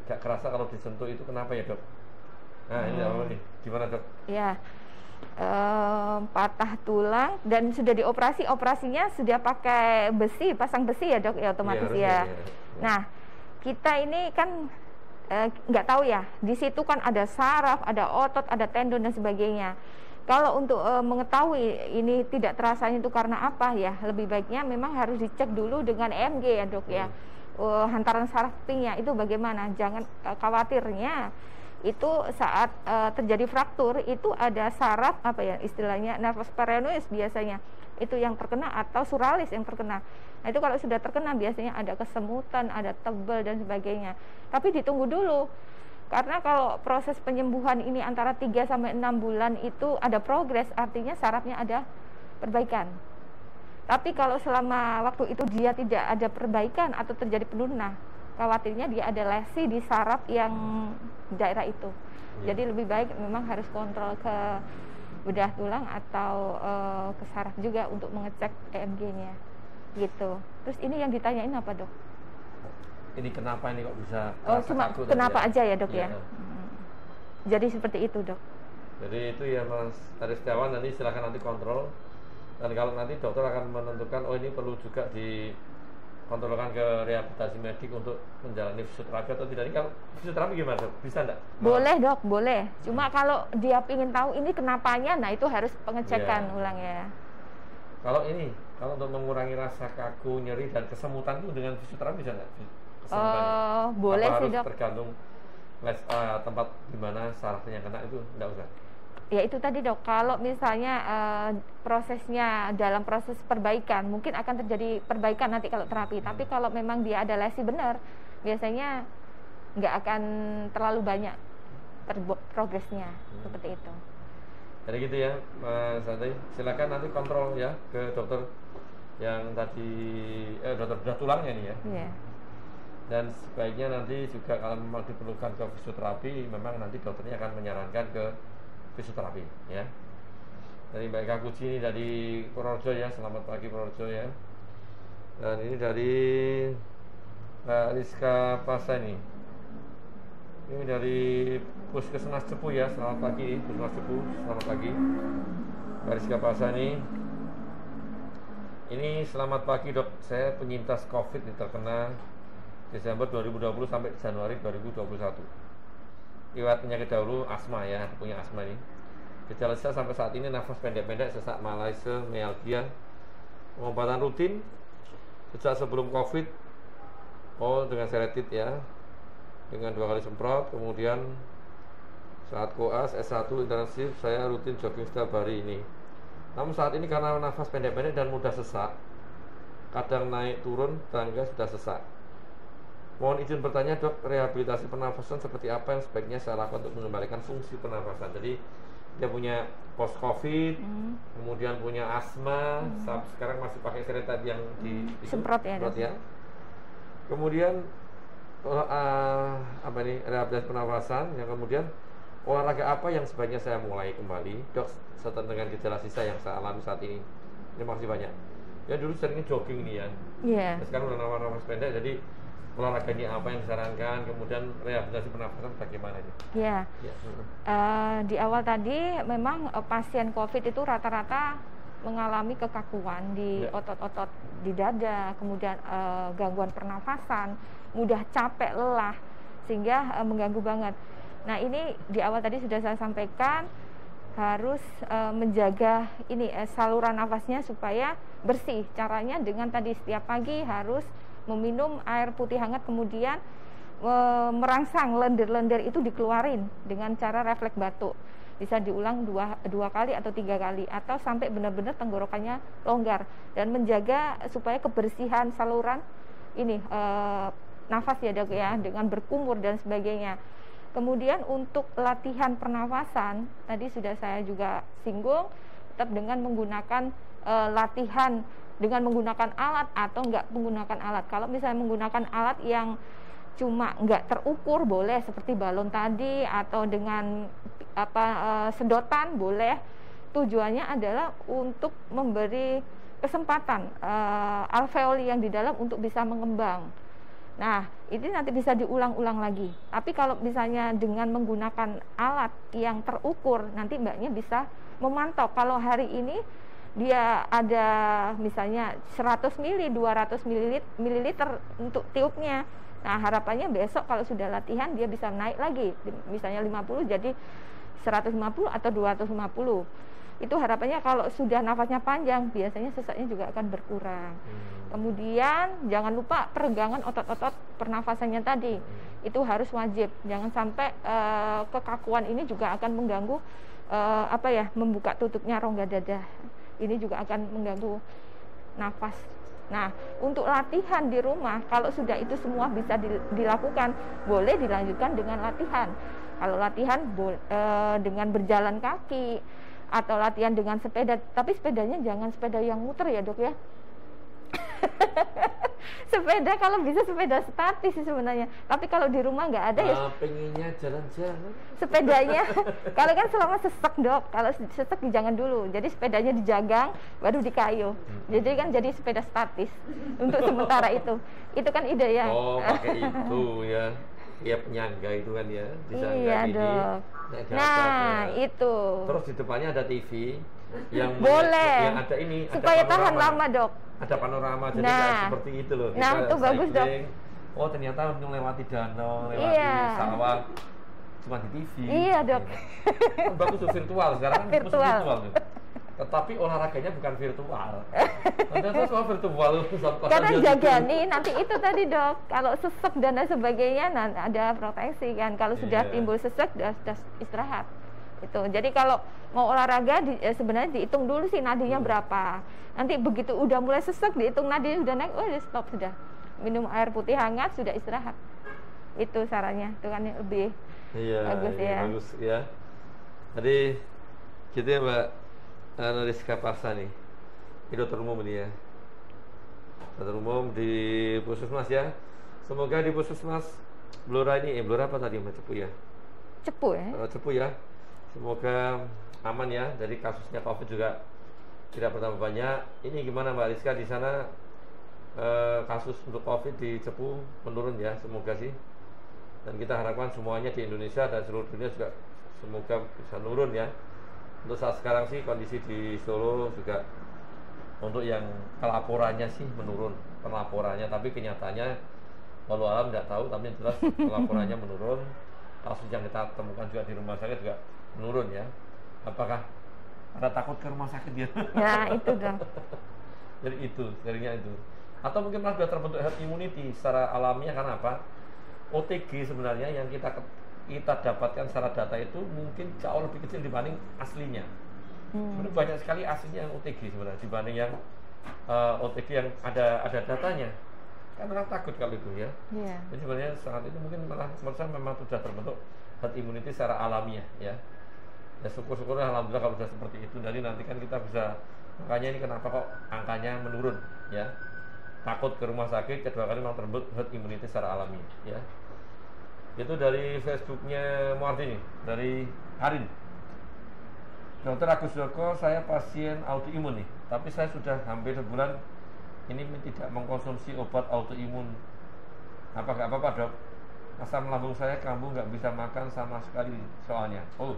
gak kerasa kalau disentuh, itu kenapa ya dok? Nah ini apa nih, gimana dok? Ya, patah tulang dan sudah dioperasi, operasinya sudah pakai besi, pasang besi ya dok ya, otomatis ya. Nah kita ini kan nggak tahu ya, di situ kan ada saraf, ada otot, ada tendon dan sebagainya. Kalau untuk mengetahui ini tidak terasanya itu karena apa ya, lebih baiknya memang harus dicek dulu dengan EMG ya dok ya. Hantaran saraf pingnya itu bagaimana, jangan khawatirnya itu saat terjadi fraktur itu ada saraf istilahnya nervus peroneus biasanya itu yang terkena, atau suralis yang terkena. Nah itu kalau sudah terkena biasanya ada kesemutan, ada tebal dan sebagainya. Tapi ditunggu dulu, karena kalau proses penyembuhan ini antara 3 sampai 6 bulan itu ada progres, artinya sarafnya ada perbaikan. Tapi kalau selama waktu itu dia tidak ada perbaikan atau terjadi penurunan, khawatirnya dia ada lesi di saraf yang daerah itu. Jadi lebih baik memang harus kontrol ke bedah tulang atau ke saraf juga untuk mengecek EMG-nya gitu. Terus ini yang ditanyain apa dok? ini kenapa ini kok bisa Oh, rasa cuma kaku kenapa tadi aja ya dok Iya. ya? Jadi seperti itu dok. Jadi itu ya Mas Tari Setiawan, nanti silakan nanti kontrol, dan kalau nanti dokter akan menentukan oh ini perlu juga dikontrolkan ke rehabilitasi medik untuk menjalani fisioterapi atau tidak. Ini kalau fisioterapi gimana dok? Bisa enggak? Boleh dok, boleh. Cuma kalau dia ingin tahu ini kenapanya, nah itu harus pengecekan Iya. ulang ya. Kalau untuk mengurangi rasa kaku, nyeri dan kesemutan itu dengan fisioterapi bisa nggak? Kesemutannya? Boleh Apa sih harus dok. tergantung tempat di mana sarafnya kena, itu nggak usah? Ya itu tadi dok, kalau misalnya prosesnya dalam proses perbaikan, mungkin akan terjadi perbaikan nanti kalau terapi. Tapi kalau memang dia ada lesi benar, biasanya nggak akan terlalu banyak progresnya, seperti itu. Jadi gitu ya Mas Santai, silakan nanti kontrol ya ke dokter yang tadi dokter bedah tulangnya nih ya. Iya. Dan sebaiknya nanti juga kalau memang diperlukan ke fisioterapi, memang nanti dokternya akan menyarankan ke fisioterapi ya. Dari Mbak Eka Puji ini dari Purworejo ya, selamat pagi Purworejo ya. Dan ini dari Mbak Rizka Pasani, ini dari Puskesmas Cepu ya, selamat pagi Puskesmas Cepu, selamat pagi Mbak Rizka Pasani. Ini selamat pagi dok, saya penyintas COVID nih, terkena Desember 2020 sampai Januari 2021. Riwayat penyakit dahulu asma ya, punya asma ini. Gejala saya sampai saat ini nafas pendek-pendek, sesak, malaise, myalgia. Pengobatan rutin sejak sebelum COVID. Oh, dengan seretid ya, dengan 2 kali semprot. Kemudian saat koas S1 intensif saya rutin jogging setiap hari ini. Namun saat ini karena nafas pendek-pendek dan mudah sesak, kadang naik turun tangga sudah sesak. Mohon izin bertanya dok, rehabilitasi pernafasan seperti apa yang sebaiknya saya lakukan untuk mengembalikan fungsi pernafasan? Jadi dia punya post covid, kemudian punya asma, sekarang masih pakai seretan yang semprot ya, ya. Kemudian rehabilitasi pernafasan, yang kemudian olahraga apa yang sebaiknya saya mulai kembali dok setelah dengan gejala sisa yang saya alami saat ini? Terima kasih banyak. Ya dulu seringnya jogging nih ya. Iya. Sekarang udah nafas pendek, jadi olahraga ini apa yang disarankan, kemudian rehabilitasi pernafasan bagaimana ini? Ya, di awal tadi memang pasien COVID itu rata-rata mengalami kekakuan di otot-otot di dada, kemudian gangguan pernafasan, mudah capek, lelah, sehingga mengganggu banget. Nah ini di awal tadi sudah saya sampaikan, harus menjaga ini saluran nafasnya supaya bersih. Caranya dengan tadi setiap pagi harus meminum air putih hangat, kemudian merangsang lendir-lendir itu dikeluarin dengan cara refleks batuk. Bisa diulang dua kali atau 3 kali, atau sampai benar-benar tenggorokannya longgar, dan menjaga supaya kebersihan saluran ini nafas ya dok ya, dengan berkumur dan sebagainya. Kemudian untuk latihan pernafasan tadi sudah saya juga singgung, tetap dengan menggunakan latihan dengan menggunakan alat atau enggak menggunakan alat. Kalau misalnya menggunakan alat yang cuma enggak terukur, boleh seperti balon tadi, atau dengan sedotan boleh. Tujuannya adalah untuk memberi kesempatan alveoli yang di dalam untuk bisa mengembang. Nah, ini nanti bisa diulang-ulang lagi. Tapi kalau misalnya dengan menggunakan alat yang terukur, nanti mbaknya bisa memantau kalau hari ini dia ada misalnya 100 ml, 200 ml untuk tiupnya. Nah, harapannya besok kalau sudah latihan dia bisa naik lagi, misalnya 50 jadi 150 atau 250. Itu harapannya kalau sudah nafasnya panjang, biasanya sesaknya juga akan berkurang. Kemudian jangan lupa peregangan otot-otot pernafasannya tadi. Itu harus wajib. Jangan sampai kekakuan ini juga akan mengganggu membuka tutupnya rongga dada. Ini juga akan mengganggu nafas. Nah, untuk latihan di rumah, kalau sudah itu semua bisa dilakukan, boleh dilanjutkan dengan latihan. Kalau latihan dengan berjalan kaki, atau latihan dengan sepeda, tapi sepedanya jangan sepeda yang muter ya dok ya. Sepeda kalau bisa sepeda statis sih sebenarnya. Tapi kalau di rumah nggak ada ya pengennya jalan-jalan. sepedanya. Kalau kan selama sesek Dok, kalau sesek jangan dulu. Jadi sepedanya dijagang baru dikayu. Jadi kan jadi sepeda statis untuk sementara itu. Itu kan ide ya. Oh, pakai itu ya. Ya penyangga itu kan ya. Iya Dok. Nah ya. itu. Terus di depannya ada TV yang boleh. Yang ada ini. Supaya ada tahan lama Dok. Ada panorama, jadi nah, seperti itu loh. Nah itu bagus Dok. Oh ternyata melewati danau, lewati sawah, cuma di TV. Iya Dok. Bagus tuh virtual, sekarang kan virtual tuh. Tetapi olahraganya bukan virtual. Ternyata soal virtual. Karena jagani nanti itu tadi Dok, kalau sesek dan sebagainya ada proteksi kan. Kalau sudah timbul sesek, sudah istirahat. Itu. Jadi kalau mau olahraga sebenarnya dihitung dulu sih nadinya berapa. Nanti begitu udah mulai sesek dihitung nadinya udah naik, oh udah stop sudah. Minum air putih hangat sudah istirahat. Itu sarannya. Itu kan lebih bagus ya. Bagus ya. Jadi gitu ya Mbak Rizka Parsa nih. Ini dokter umum ini ya. Dokter umum di Puskesmas ya. Semoga di Puskesmas Blora ini, Blora apa tadi Mbak? Cepu ya? Cepu ya? Cepu ya. Semoga aman ya. Dari kasusnya COVID juga tidak bertambah banyak. Ini gimana Mbak Rizka di sana kasus untuk COVID di Cepu menurun ya? Semoga sih. Dan kita harapkan semuanya di Indonesia dan seluruh dunia juga semoga bisa menurun ya. Untuk saat sekarang sih kondisi di Solo juga untuk yang pelaporannya sih menurun pelaporannya, tapi kenyataannya walau alam nggak tahu, tapi jelas pelaporannya menurun. Kasus yang kita temukan juga di rumah sakit juga menurun ya. Apakah ada takut ke rumah sakit ya? Ya itu dong. Jadi itu, seringnya itu. Atau mungkin malah sudah terbentuk herd immunity secara alamiah karena apa? OTG sebenarnya yang kita dapatkan secara data itu mungkin jauh lebih kecil dibanding aslinya. Sebenarnya banyak sekali aslinya yang OTG sebenarnya dibanding yang OTG yang ada datanya. Kan orang takut kalau itu ya. Jadi sebenarnya saat itu mungkin malah menurut saya memang sudah terbentuk herd immunity secara alamiah ya. Ya syukur-syukur alhamdulillah kalau sudah seperti itu. Jadi nanti kan kita bisa, makanya ini kenapa kok angkanya menurun ya. Takut ke rumah sakit, kedua kali memang terbentuk herd immunity secara alami ya. Itu dari Facebooknya Muartini, dari Harin. Dokter Agus Joko, saya pasien autoimun nih, tapi saya sudah hampir sebulan ini tidak mengkonsumsi obat autoimun. Apa nggak apa-apa Dok? Asam lambung saya kambuh, nggak bisa makan sama sekali soalnya. Oh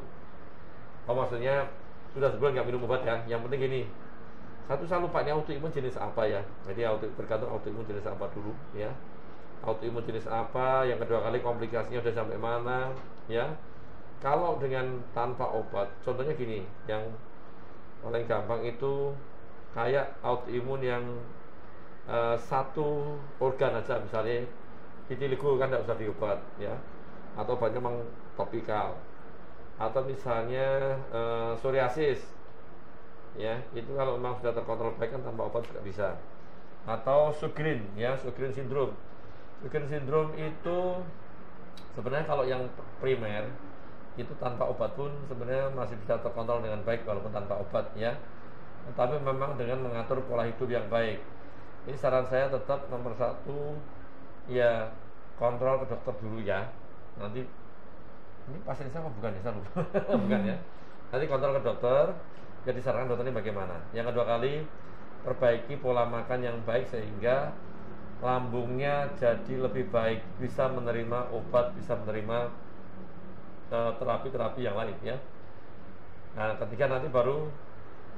maksudnya sudah sebulan nggak minum obat ya. Yang penting gini, satu saya lupa ini autoimun jenis apa ya. Jadi tergantung autoimun jenis apa dulu ya. Autoimun jenis apa, yang kedua kali komplikasinya udah sampai mana ya. Kalau dengan tanpa obat, contohnya gini, yang paling gampang itu kayak autoimun yang satu organ aja, misalnya vitiligo kan tidak usah diobat ya, atau obatnya memang topikal, atau misalnya psoriasis ya, itu kalau memang sudah terkontrol baik kan tanpa obat juga bisa. Atau Sjogren ya, Sjogren syndrome. Sjogren syndrome itu sebenarnya kalau yang primer itu tanpa obat pun sebenarnya masih bisa terkontrol dengan baik walaupun tanpa obat ya. Tapi memang dengan mengatur pola hidup yang baik. Ini saran saya tetap nomor satu ya, kontrol ke dokter dulu ya. Nanti ini pasien saya apa bukan ya, saya lupa. Bukan ya. Nanti kontrol ke dokter, jadi disarankan dokter ini bagaimana. Yang kedua kali, perbaiki pola makan yang baik sehingga lambungnya jadi lebih baik, bisa menerima obat, bisa menerima terapi-terapi yang lain ya. Nah ketika nanti baru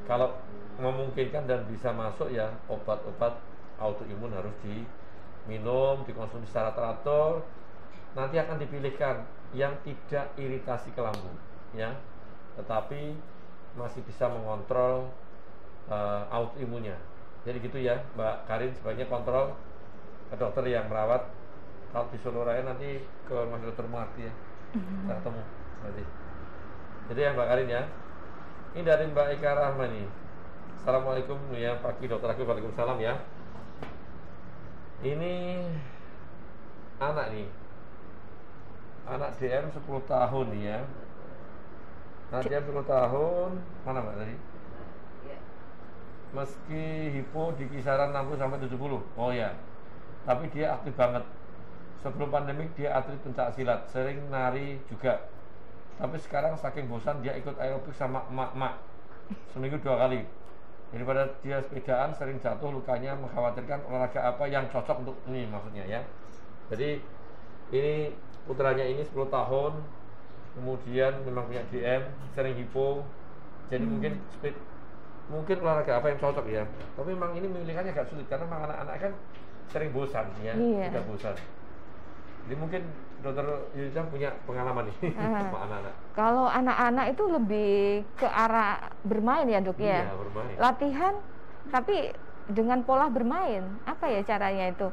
kalau memungkinkan dan bisa masuk ya, obat-obat autoimun harus diminum, dikonsumsi secara teratur. Nanti akan dipilihkan yang tidak iritasi ke lambung ya, tetapi masih bisa mengontrol autoimunnya. Jadi gitu ya Mbak Karin, sebaiknya kontrol ke dokter yang merawat. Kalau di Solo Raya nanti ke Mas Dokter Marti ya, kita ketemu nanti. Jadi ya Mbak Karin ya. Ini dari Mbak Eka Rahmani. Assalamualaikum ya, pagi Dokter Agus. Waalaikumsalam ya. Ini anak nih, anak DM 10 tahun nih ya. Anak DM 10 tahun. Mana Mbak tadi? meski hipo di kisaran 60 sampai 70. Oh ya. Tapi dia aktif banget. Sebelum pandemik dia atlet pencak silat, sering nari juga. Tapi sekarang saking bosan dia ikut aerobik sama emak-emak. Seminggu 2 kali. Daripada dia sepedaan sering jatuh, lukanya mengkhawatirkan olahraga apa yang cocok untuk ini maksudnya ya. Jadi ini putranya ini 10 tahun, kemudian memang punya DM, sering hipo. Jadi mungkin olahraga apa yang cocok ya. Tapi memang ini memilikannya agak sulit karena memang anak-anak kan sering bosan ya, tidak bosan. Jadi mungkin Dokter Yulita punya pengalaman nih sama anak-anak. Kalau anak-anak itu lebih ke arah bermain ya dok ya. Iya, bermain. Latihan tapi dengan pola bermain. Apa ya caranya itu?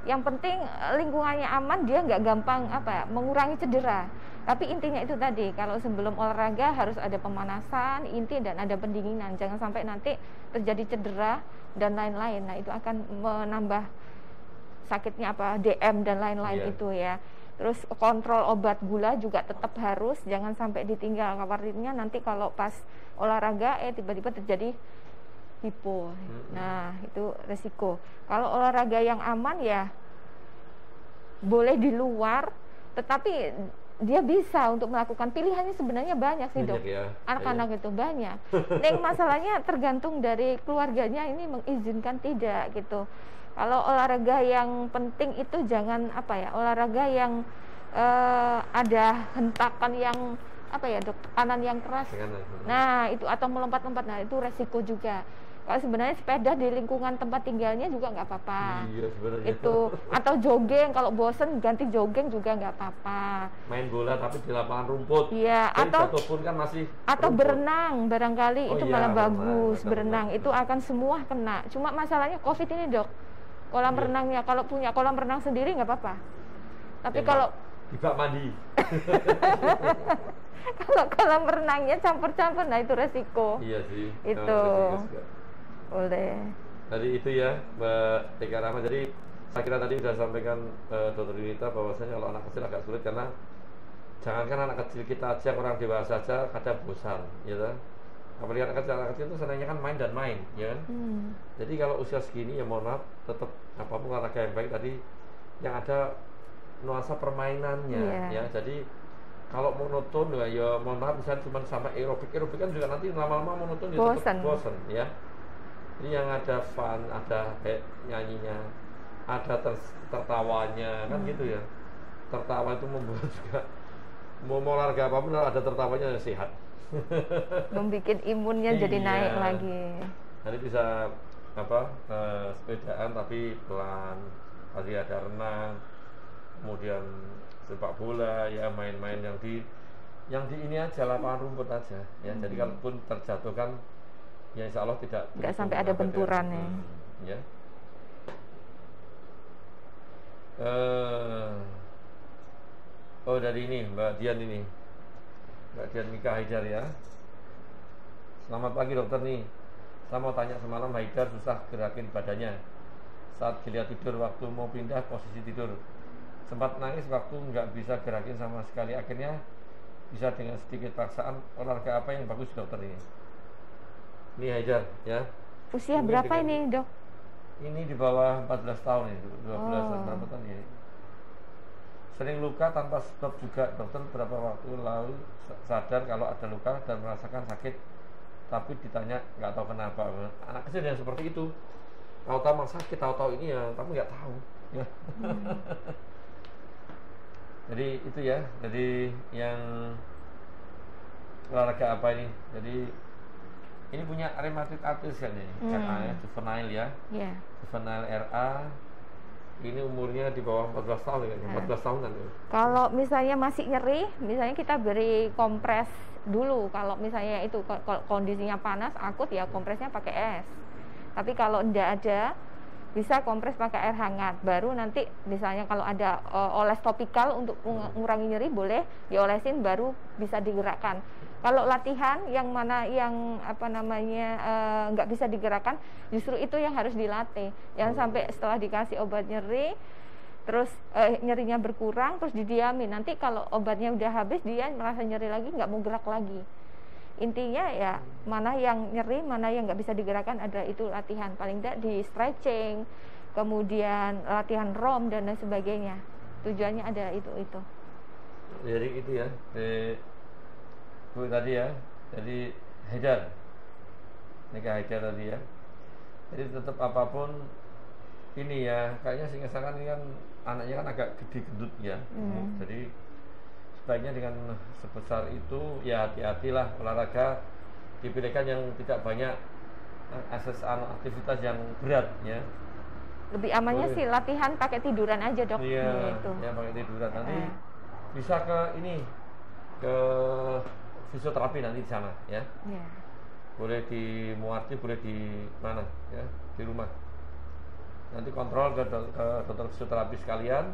Yang penting lingkungannya aman, dia nggak gampang mengurangi cedera. Tapi intinya itu tadi, kalau sebelum olahraga harus ada pemanasan, inti dan ada pendinginan. Jangan sampai nanti terjadi cedera dan lain-lain. Nah itu akan menambah sakitnya DM dan lain-lain itu ya. Terus kontrol obat gula juga tetap harus, jangan sampai ditinggal khawatirnya nanti kalau pas olahraga tiba-tiba terjadi hipo. Nah itu resiko. Kalau olahraga yang aman ya boleh di luar, tetapi dia bisa untuk melakukan pilihannya sebenarnya banyak sih dok. Anak-anak itu banyak. Neng masalahnya tergantung dari keluarganya ini mengizinkan tidak gitu. Kalau olahraga yang penting itu jangan olahraga yang ada hentakan yang dok, tekanan yang keras. Nah itu atau melompat-lompat, nah itu resiko juga. Kalau sebenarnya sepeda di lingkungan tempat tinggalnya juga nggak apa-apa. Iya, sebenarnya. Itu atau jogging, kalau bosen ganti jogging juga nggak apa-apa. Main bola tapi di lapangan rumput. Iya, atau pun kan masih atau rumput. Berenang barangkali itu malah bagus. Berenang itu akan semua kena. Cuma masalahnya COVID ini dok, kolam renangnya kalau punya kolam renang sendiri nggak apa-apa. Tapi kalau tidak mandi. Kalau kolam renangnya campur-campur, nah itu resiko. Iya sih. Itu. Boleh. Tadi itu ya Mbak Eka Rahma. Jadi saya kira tadi sudah sampaikan Dokter Yunita bahwasanya kalau anak kecil agak sulit karena jangankan anak kecil kita aja, orang dewasa aja kadang bosan, ya kan? Apalagi anak kecil itu senangnya kan main dan main, ya kan? Jadi kalau usia segini ya mohon maaf, tetap apapun olahraga yang baik tadi yang ada nuansa permainannya, ya. Jadi kalau monoton ya mohon maaf misalnya cuma sama aerobik kan juga nanti lama-lama monoton ya tetap bosan, ya. Ini yang ada fun, ada nyanyinya, ada tertawanya, kan gitu ya. Tertawa itu membuat juga mau olahraga apapun ada tertawanya sehat. Membikin imunnya jadi naik lagi. Nanti bisa sepedaan tapi pelan, tadi ada renang, kemudian sepak bola, ya main-main yang di ini aja, lapangan rumput aja, ya. Jadi kalaupun terjatuh kan ya insya Allah tidak sampai ada benturan ya. Oh dari ini Mbak Dian Mika Haidar ya. Selamat pagi dokter nih. Saya mau tanya, semalam Haidar susah gerakin badannya saat giliran tidur, waktu mau pindah posisi tidur sempat nangis waktu nggak bisa gerakin sama sekali. Akhirnya bisa dengan sedikit paksaan. Olahraga apa yang bagus dokter ini? Ini Haidar ya. Usia berapa ini dok? Ini di bawah 14 tahun itu, 12 berapa tahun ya? Sering luka tanpa sebab juga. Dokter beberapa waktu lalu sadar kalau ada luka dan merasakan sakit, tapi ditanya nggak tahu kenapa. Anak kecil yang seperti itu, tahu-tahu sakit, tahu-tahu ini ya, tapi nggak tahu. Ya. Jadi itu ya. Jadi yang olahraga apa ini? Jadi ini punya rheumatoid arthritis kan ini, RA juvenile ya. Juvenile RA. Ini umurnya di bawah 14 tahun kan, 14 tahunan ya. Kalau misalnya masih nyeri, misalnya kita beri kompres dulu. Kalau misalnya itu kondisinya panas, akut ya kompresnya pakai es. Tapi kalau tidak ada, bisa kompres pakai air hangat. Baru nanti misalnya kalau ada oles topikal untuk mengurangi nyeri, boleh diolesin baru bisa digerakkan. Kalau latihan yang mana yang nggak bisa digerakkan, justru itu yang harus dilatih. Jangan sampai setelah dikasih obat nyeri, terus nyerinya berkurang, terus didiamin. Nanti kalau obatnya udah habis, dia merasa nyeri lagi, nggak mau gerak lagi. Intinya ya mana yang nyeri, mana yang nggak bisa digerakkan, adalah itu latihan paling tidak di stretching, kemudian latihan ROM dan lain sebagainya. Tujuannya ada itu. Jadi itu ya, Bu tadi ya, jadi Haidar, nikah Haidar tadi ya. Jadi tetap apapun ini ya, kayaknya sih misalkan ini kan anaknya kan agak gede gendut ya. Jadi sebaiknya dengan sebesar itu ya hati-hatilah, olahraga dipilihkan yang tidak banyak aktivitas yang berat ya. Lebih amannya sih latihan pakai tiduran aja, Dok. Iya, gitu. Ya pakai tiduran. Nanti bisa ke ke fisioterapi nanti di sana ya. Boleh di Muarti, boleh di mana ya, di rumah. Nanti kontrol ke dokter fisioterapi sekalian.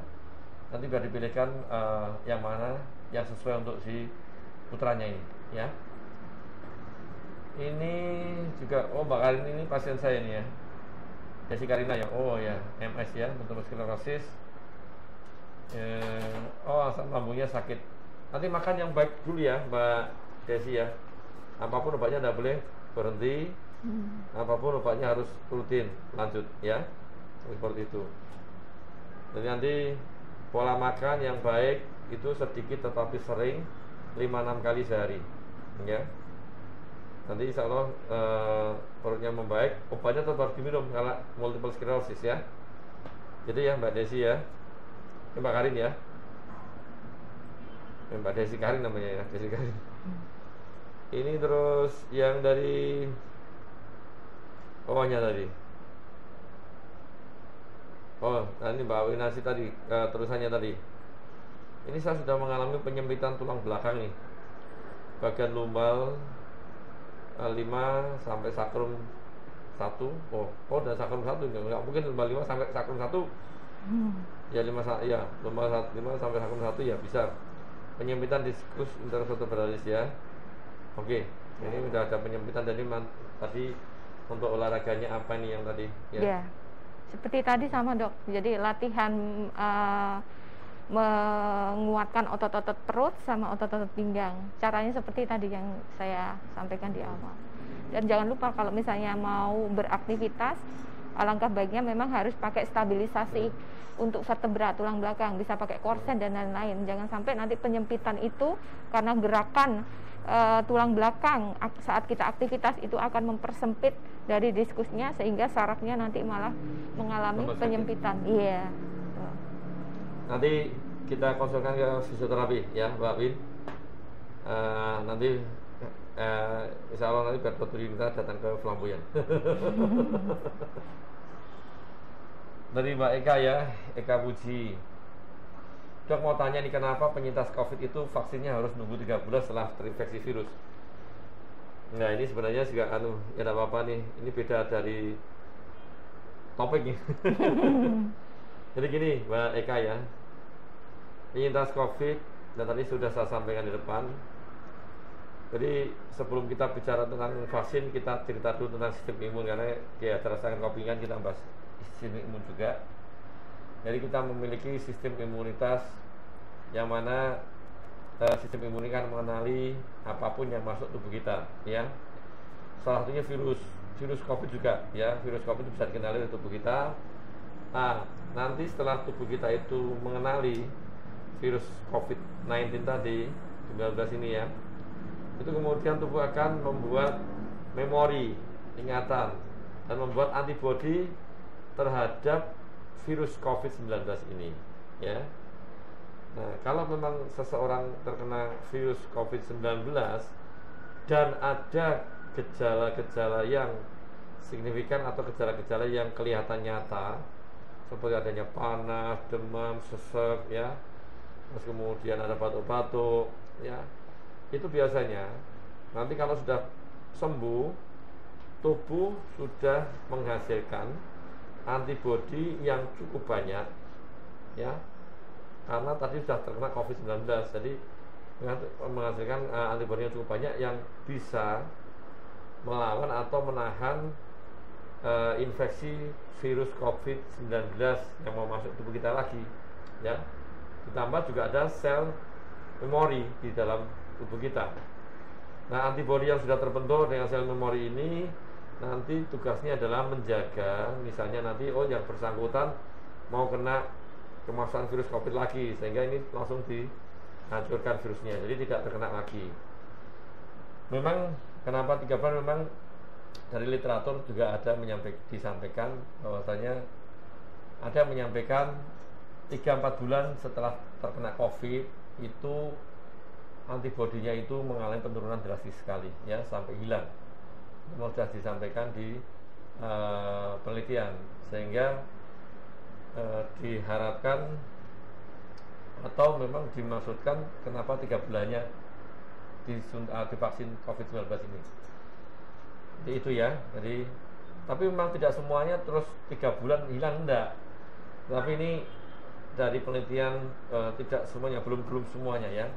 Nanti biar dipilihkan yang mana yang sesuai untuk si putranya ini ya. Ini juga Mbak Karin ini pasien saya ini ya, Desi Karina ya. MS ya, multiple sclerosis. Asam lambungnya sakit. Nanti makan yang baik dulu ya Mbak Desi ya. Apapun obatnya tidak boleh berhenti. Apapun obatnya harus rutin lanjut ya. Seperti itu. Jadi nanti pola makan yang baik itu sedikit tetapi sering, 5-6 kali sehari ya. Nanti insya Allah perutnya membaik. Obatnya tetap harus diminum karena multiple sclerosis ya. Jadi ya Mbak Desi ya, Mbak Karin ya, Mbak Desi Karin namanya ya, Desi Karin. Ini terus yang dari bawahnya tadi. Ini Mbak Winasi tadi, terusannya tadi. Ini saya sudah mengalami penyempitan tulang belakang nih, bagian lumbal 5 sampai sakrum 1. Dan sakrum 1 enggak mungkin lumbal 5 sampai sakrum 1. Ya 5 lumbal 5 sampai sakrum 1 ya bisa. Penyempitan diskus intervertebralis ya. Oke, ini udah ada penyempitan. Jadi tadi untuk olahraganya apa nih yang tadi ya? Seperti tadi sama Dok. Jadi latihan menguatkan otot-otot perut sama otot-otot pinggang. Caranya seperti tadi yang saya sampaikan di awal. Dan jangan lupa kalau misalnya mau beraktivitas, alangkah baiknya memang harus pakai stabilisasi untuk vertebra tulang belakang, bisa pakai korset dan lain-lain. Jangan sampai nanti penyempitan itu karena gerakan tulang belakang saat kita aktivitas itu akan mempersempit dari diskusnya sehingga sarafnya nanti malah mengalami penyempitan. Iya. Nanti kita konsulkan ke fisioterapi ya Mbak Win. Nanti insya Allah nanti biar kita datang ke Flamboyan. Dari Mbak Eka ya, Eka Puji. Dok mau tanya nih, kenapa penyintas COVID itu vaksinnya harus nunggu 3 bulan setelah terinfeksi virus? Nah ini sebenarnya juga ya tidak apa-apa nih. Ini beda dari topiknya. Jadi gini Mbak Eka ya, penyintas COVID dan tadi sudah saya sampaikan di depan. Jadi sebelum kita bicara tentang vaksin, kita cerita dulu tentang sistem imun, karena ya terasakan kopi kan kita bahas sistem imun juga. Jadi kita memiliki sistem imunitas yang mana sistem imun ini kan mengenali apapun yang masuk tubuh kita ya. Salah satunya virus COVID juga ya. Virus COVID itu bisa dikenali di tubuh kita. Nanti setelah tubuh kita itu mengenali virus COVID-19 tadi, 19 ini ya, itu kemudian tubuh akan membuat memori, ingatan, dan membuat antibodi terhadap virus COVID-19 ini ya. Nah, kalau memang seseorang terkena virus COVID-19 dan ada gejala-gejala yang signifikan atau gejala-gejala yang kelihatan nyata, seperti adanya panas, demam, sesek ya, terus kemudian ada batuk-batuk ya, itu biasanya nanti kalau sudah sembuh, tubuh sudah menghasilkan antibodi yang cukup banyak ya, karena tadi sudah terkena COVID-19, jadi menghasilkan antibodi yang cukup banyak yang bisa melawan atau menahan infeksi virus COVID-19 yang mau masuk tubuh kita lagi ya. Ditambah juga ada sel memori di dalam tubuh kita. Nah, antibodi yang sudah terbentuk dengan sel memori ini nanti tugasnya adalah menjaga, misalnya nanti yang bersangkutan mau kena kemasukan virus COVID lagi, sehingga ini langsung dihancurkan virusnya, jadi tidak terkena lagi. Memang kenapa 3 bulan, memang dari literatur juga ada disampaikan bahwasanya ada menyampaikan 3-4 bulan setelah terkena COVID itu antibodinya itu mengalami penurunan drastis sekali, ya, sampai hilang. Memang sudah disampaikan di penelitian, sehingga diharapkan atau memang dimaksudkan kenapa 3 bulannya divaksin COVID-19 ini. Jadi itu ya. Jadi tapi memang tidak semuanya terus 3 bulan hilang, enggak. Tapi ini dari penelitian tidak semuanya, belum semuanya ya.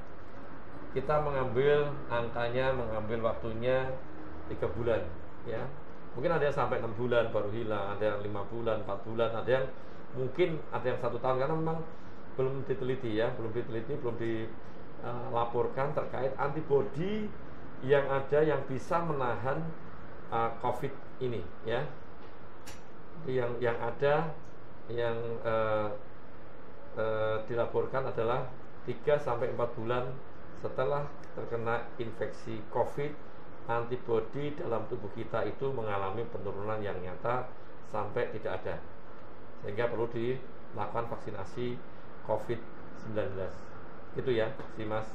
Kita mengambil angkanya, mengambil waktunya 3 bulan ya. Mungkin ada yang sampai 6 bulan baru hilang, ada yang 5 bulan, 4 bulan, ada yang mungkin ada yang 1 tahun, karena memang belum diteliti ya, belum dilaporkan terkait antibodi yang ada yang bisa menahan COVID ini ya. Yang ada yang dilaporkan adalah 3-4 bulan setelah terkena infeksi COVID, antibodi dalam tubuh kita itu mengalami penurunan yang nyata sampai tidak ada, sehingga perlu dilakukan vaksinasi COVID-19. Itu ya, si Mas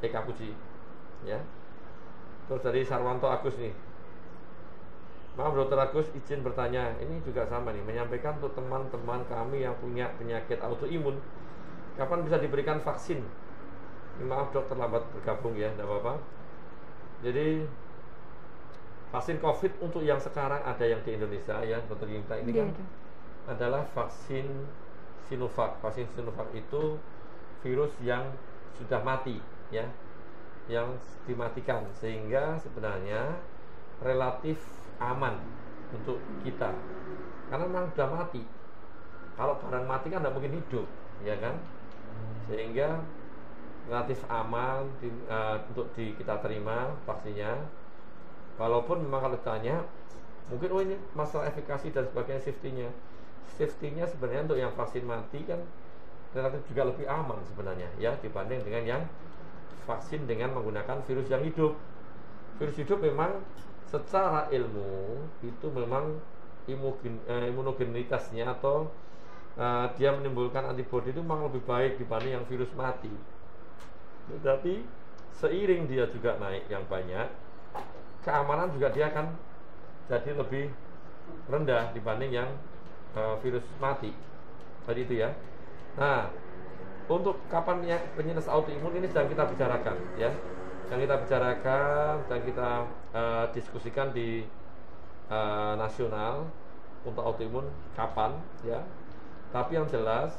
Eka Puji ya. Terus dari Sarwanto Agus nih, maaf Dokter Agus, izin bertanya, ini juga sama nih, menyampaikan untuk teman-teman kami yang punya penyakit autoimun, kapan bisa diberikan vaksin? Maaf dok, terlambat bergabung ya, tidak apa-apa. Jadi vaksin COVID untuk yang sekarang ada yang di Indonesia ya, Dokter Yinta, ini kan adalah vaksin Sinovac. Vaksin Sinovac itu virus yang sudah mati ya, yang dimatikan, sehingga sebenarnya relatif aman untuk kita, karena memang sudah mati. Kalau barang mati kan tidak mungkin hidup, ya kan? Sehingga relatif aman untuk kita terima vaksinnya. Walaupun memang kalau ditanya, mungkin ini masalah efikasi dan sebagainya, safety-nya sebenarnya untuk yang vaksin mati kan relatif juga lebih aman sebenarnya ya, dibanding dengan yang vaksin dengan menggunakan virus yang hidup. Virus hidup memang secara ilmu itu memang imunogenitasnya atau dia menimbulkan antibodi itu memang lebih baik dibanding yang virus mati. Tetapi seiring dia juga naik yang banyak, keamanan juga dia akan jadi lebih rendah dibanding yang virus mati. Tadi itu ya. Nah, untuk kapan penyintas autoimun ini sedang kita bicarakan ya. Yang kita bicarakan dan kita diskusikan di nasional untuk autoimun kapan ya. Tapi yang jelas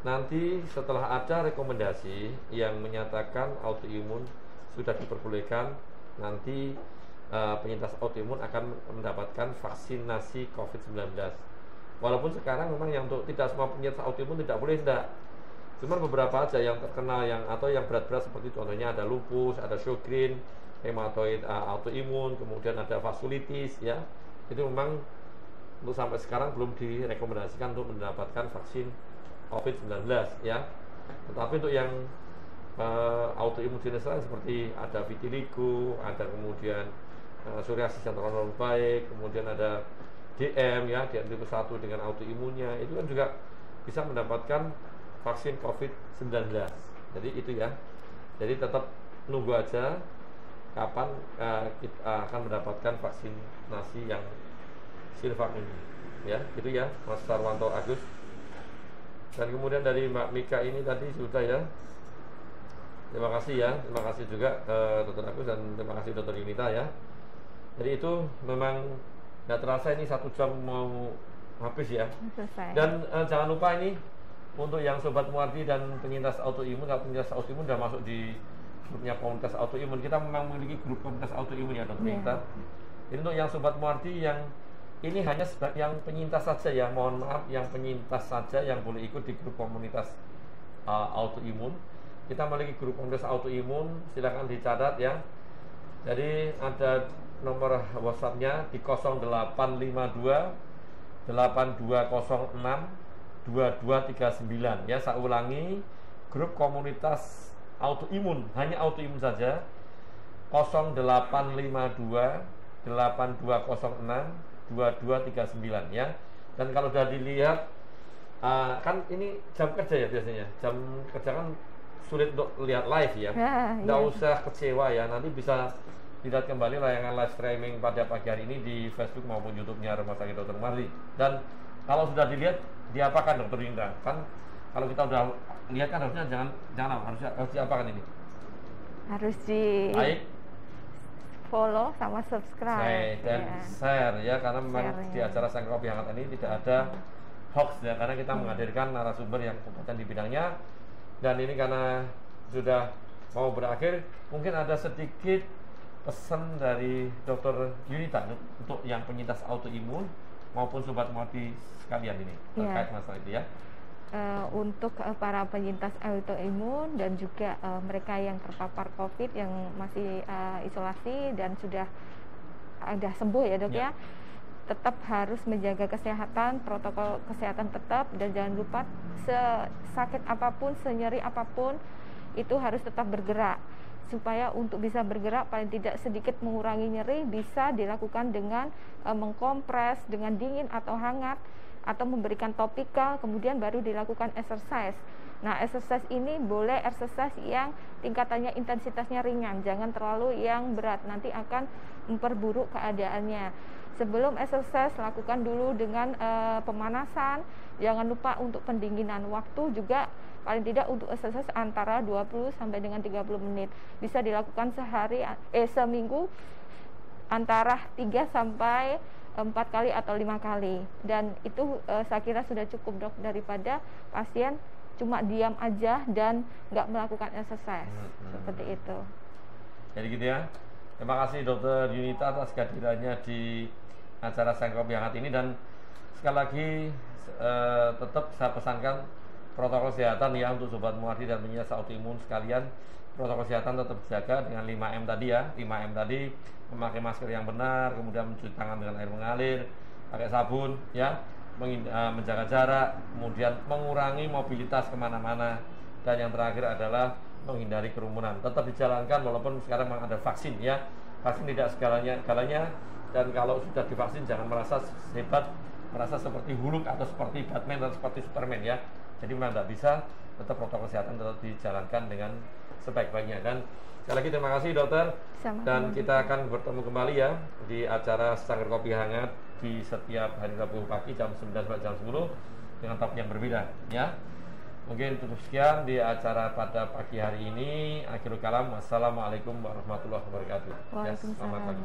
nanti setelah ada rekomendasi yang menyatakan autoimun sudah diperbolehkan, nanti penyintas autoimun akan mendapatkan vaksinasi COVID-19. Walaupun sekarang memang yang untuk tidak semua penyintas autoimun tidak boleh, tidak. Cuman beberapa aja yang terkenal atau yang berat-berat, seperti contohnya ada lupus, ada Sjogren, rheumatoid autoimun, kemudian ada vaskulitis ya. Itu memang untuk sampai sekarang belum direkomendasikan untuk mendapatkan vaksin COVID-19 ya. Tetapi untuk yang autoimun jenis lain seperti ada vitiligo, ada kemudian psoriasis yang terlalu baik, kemudian ada DM ya, DM tipe 1 dengan autoimunnya, itu kan juga bisa mendapatkan vaksin COVID-19. Jadi itu ya. Jadi tetap nunggu aja kapan kita akan mendapatkan vaksinasi yang Sinovac ini. Ya, itu ya Mas Sarwanto Agus. Dan kemudian dari Mbak Mika ini tadi sudah ya. Terima kasih ya, terima kasih juga Dr. Agus dan terima kasih Dr. Yunita ya. Jadi itu memang nggak terasa ini 1 jam mau habis ya. Selesai. Dan jangan lupa ini untuk yang Sobat Muardi dan penyintas autoimun, kalau penyintas autoimun sudah masuk di grupnya komunitas autoimun, kita memang memiliki grup komunitas autoimun ya Dr. Yunita. Ini untuk yang Sobat Muardi yang ini hanya yang penyintas saja ya, mohon maaf, yang penyintas saja yang boleh ikut di grup komunitas autoimun. Kita memiliki grup komunitas autoimun, silakan dicatat ya. Jadi ada nomor WhatsApp-nya di 0852 8206 2239 ya. Saya ulangi, grup komunitas autoimun, hanya autoimun saja, 0852 8206 2239 ya. Dan kalau sudah dilihat kan ini jam kerja ya, biasanya jam kerja kan sulit untuk lihat live ya. Nggak usah kecewa ya, nanti bisa lihat kembali layangan live streaming pada pagi hari ini di Facebook maupun YouTube-nya Rumah Sakit Dr. Marli. Dan kalau sudah dilihat, diapakan Dokter Yunita? Kan kalau kita udah lihat kan harusnya jangan harus diapakan ini? Harus di like, follow sama subscribe dan share ya, karena memang di acara Sang Kopi Hangat ini tidak ada hoax ya, karena kita menghadirkan narasumber yang kompeten di bidangnya. Dan ini karena sudah mau berakhir, mungkin ada sedikit pesan dari Dokter Yunita untuk yang penyintas autoimun maupun sobat Mopi sekalian ini terkait masalah itu ya. Untuk para penyintas autoimun dan juga mereka yang terpapar COVID yang masih isolasi dan sudah sembuh ya Dok ya, tetap harus menjaga kesehatan, protokol kesehatan tetap, dan jangan lupa sesakit apapun, senyeri apapun itu harus tetap bergerak. Supaya untuk bisa bergerak paling tidak sedikit mengurangi nyeri bisa dilakukan dengan mengkompres dengan dingin atau hangat, atau memberikan topikal, kemudian baru dilakukan exercise. Nah, exercise ini boleh exercise yang tingkatannya intensitasnya ringan, jangan terlalu yang berat, nanti akan memperburuk keadaannya. Sebelum exercise lakukan dulu dengan pemanasan, jangan lupa untuk pendinginan waktu juga. Paling tidak untuk exercise antara 20 sampai dengan 30 menit. Bisa dilakukan seminggu antara 3 sampai 4 kali atau 5 kali. Dan itu saya kira sudah cukup Dok, daripada pasien cuma diam aja dan nggak melakukan exercise. Seperti itu. Jadi gitu ya. Terima kasih Dokter Yunita atas kehadirannya di acara Sang Kopi Hangat ini. Dan sekali lagi tetap saya pesankan protokol kesehatan ya untuk sobat Muardi dan penyintas autoimun sekalian. Protokol kesehatan tetap dijaga dengan 5M tadi ya. 5M tadi, memakai masker yang benar, kemudian mencuci tangan dengan air mengalir, pakai sabun ya, menjaga jarak, kemudian mengurangi mobilitas kemana-mana, dan yang terakhir adalah menghindari kerumunan. Tetap dijalankan walaupun sekarang memang ada vaksin ya. Vaksin tidak segalanya, dan kalau sudah divaksin jangan merasa hebat, merasa seperti Hulk atau seperti Batman atau seperti Superman ya. Jadi memang tidak bisa, tetap protokol kesehatan tetap dijalankan dengan sebaik-baiknya. Dan sekali lagi terima kasih Dokter. Dan kita akan bertemu kembali ya di acara Sanggar Kopi Hangat di setiap hari Rabu pagi jam 9 sampai jam 10 dengan topik yang berbeda ya. Mungkin cukup sekian di acara pada pagi hari ini. Akhirul kalam, wassalamualaikum warahmatullahi wabarakatuh. Waalaikumsalam. Selamat pagi.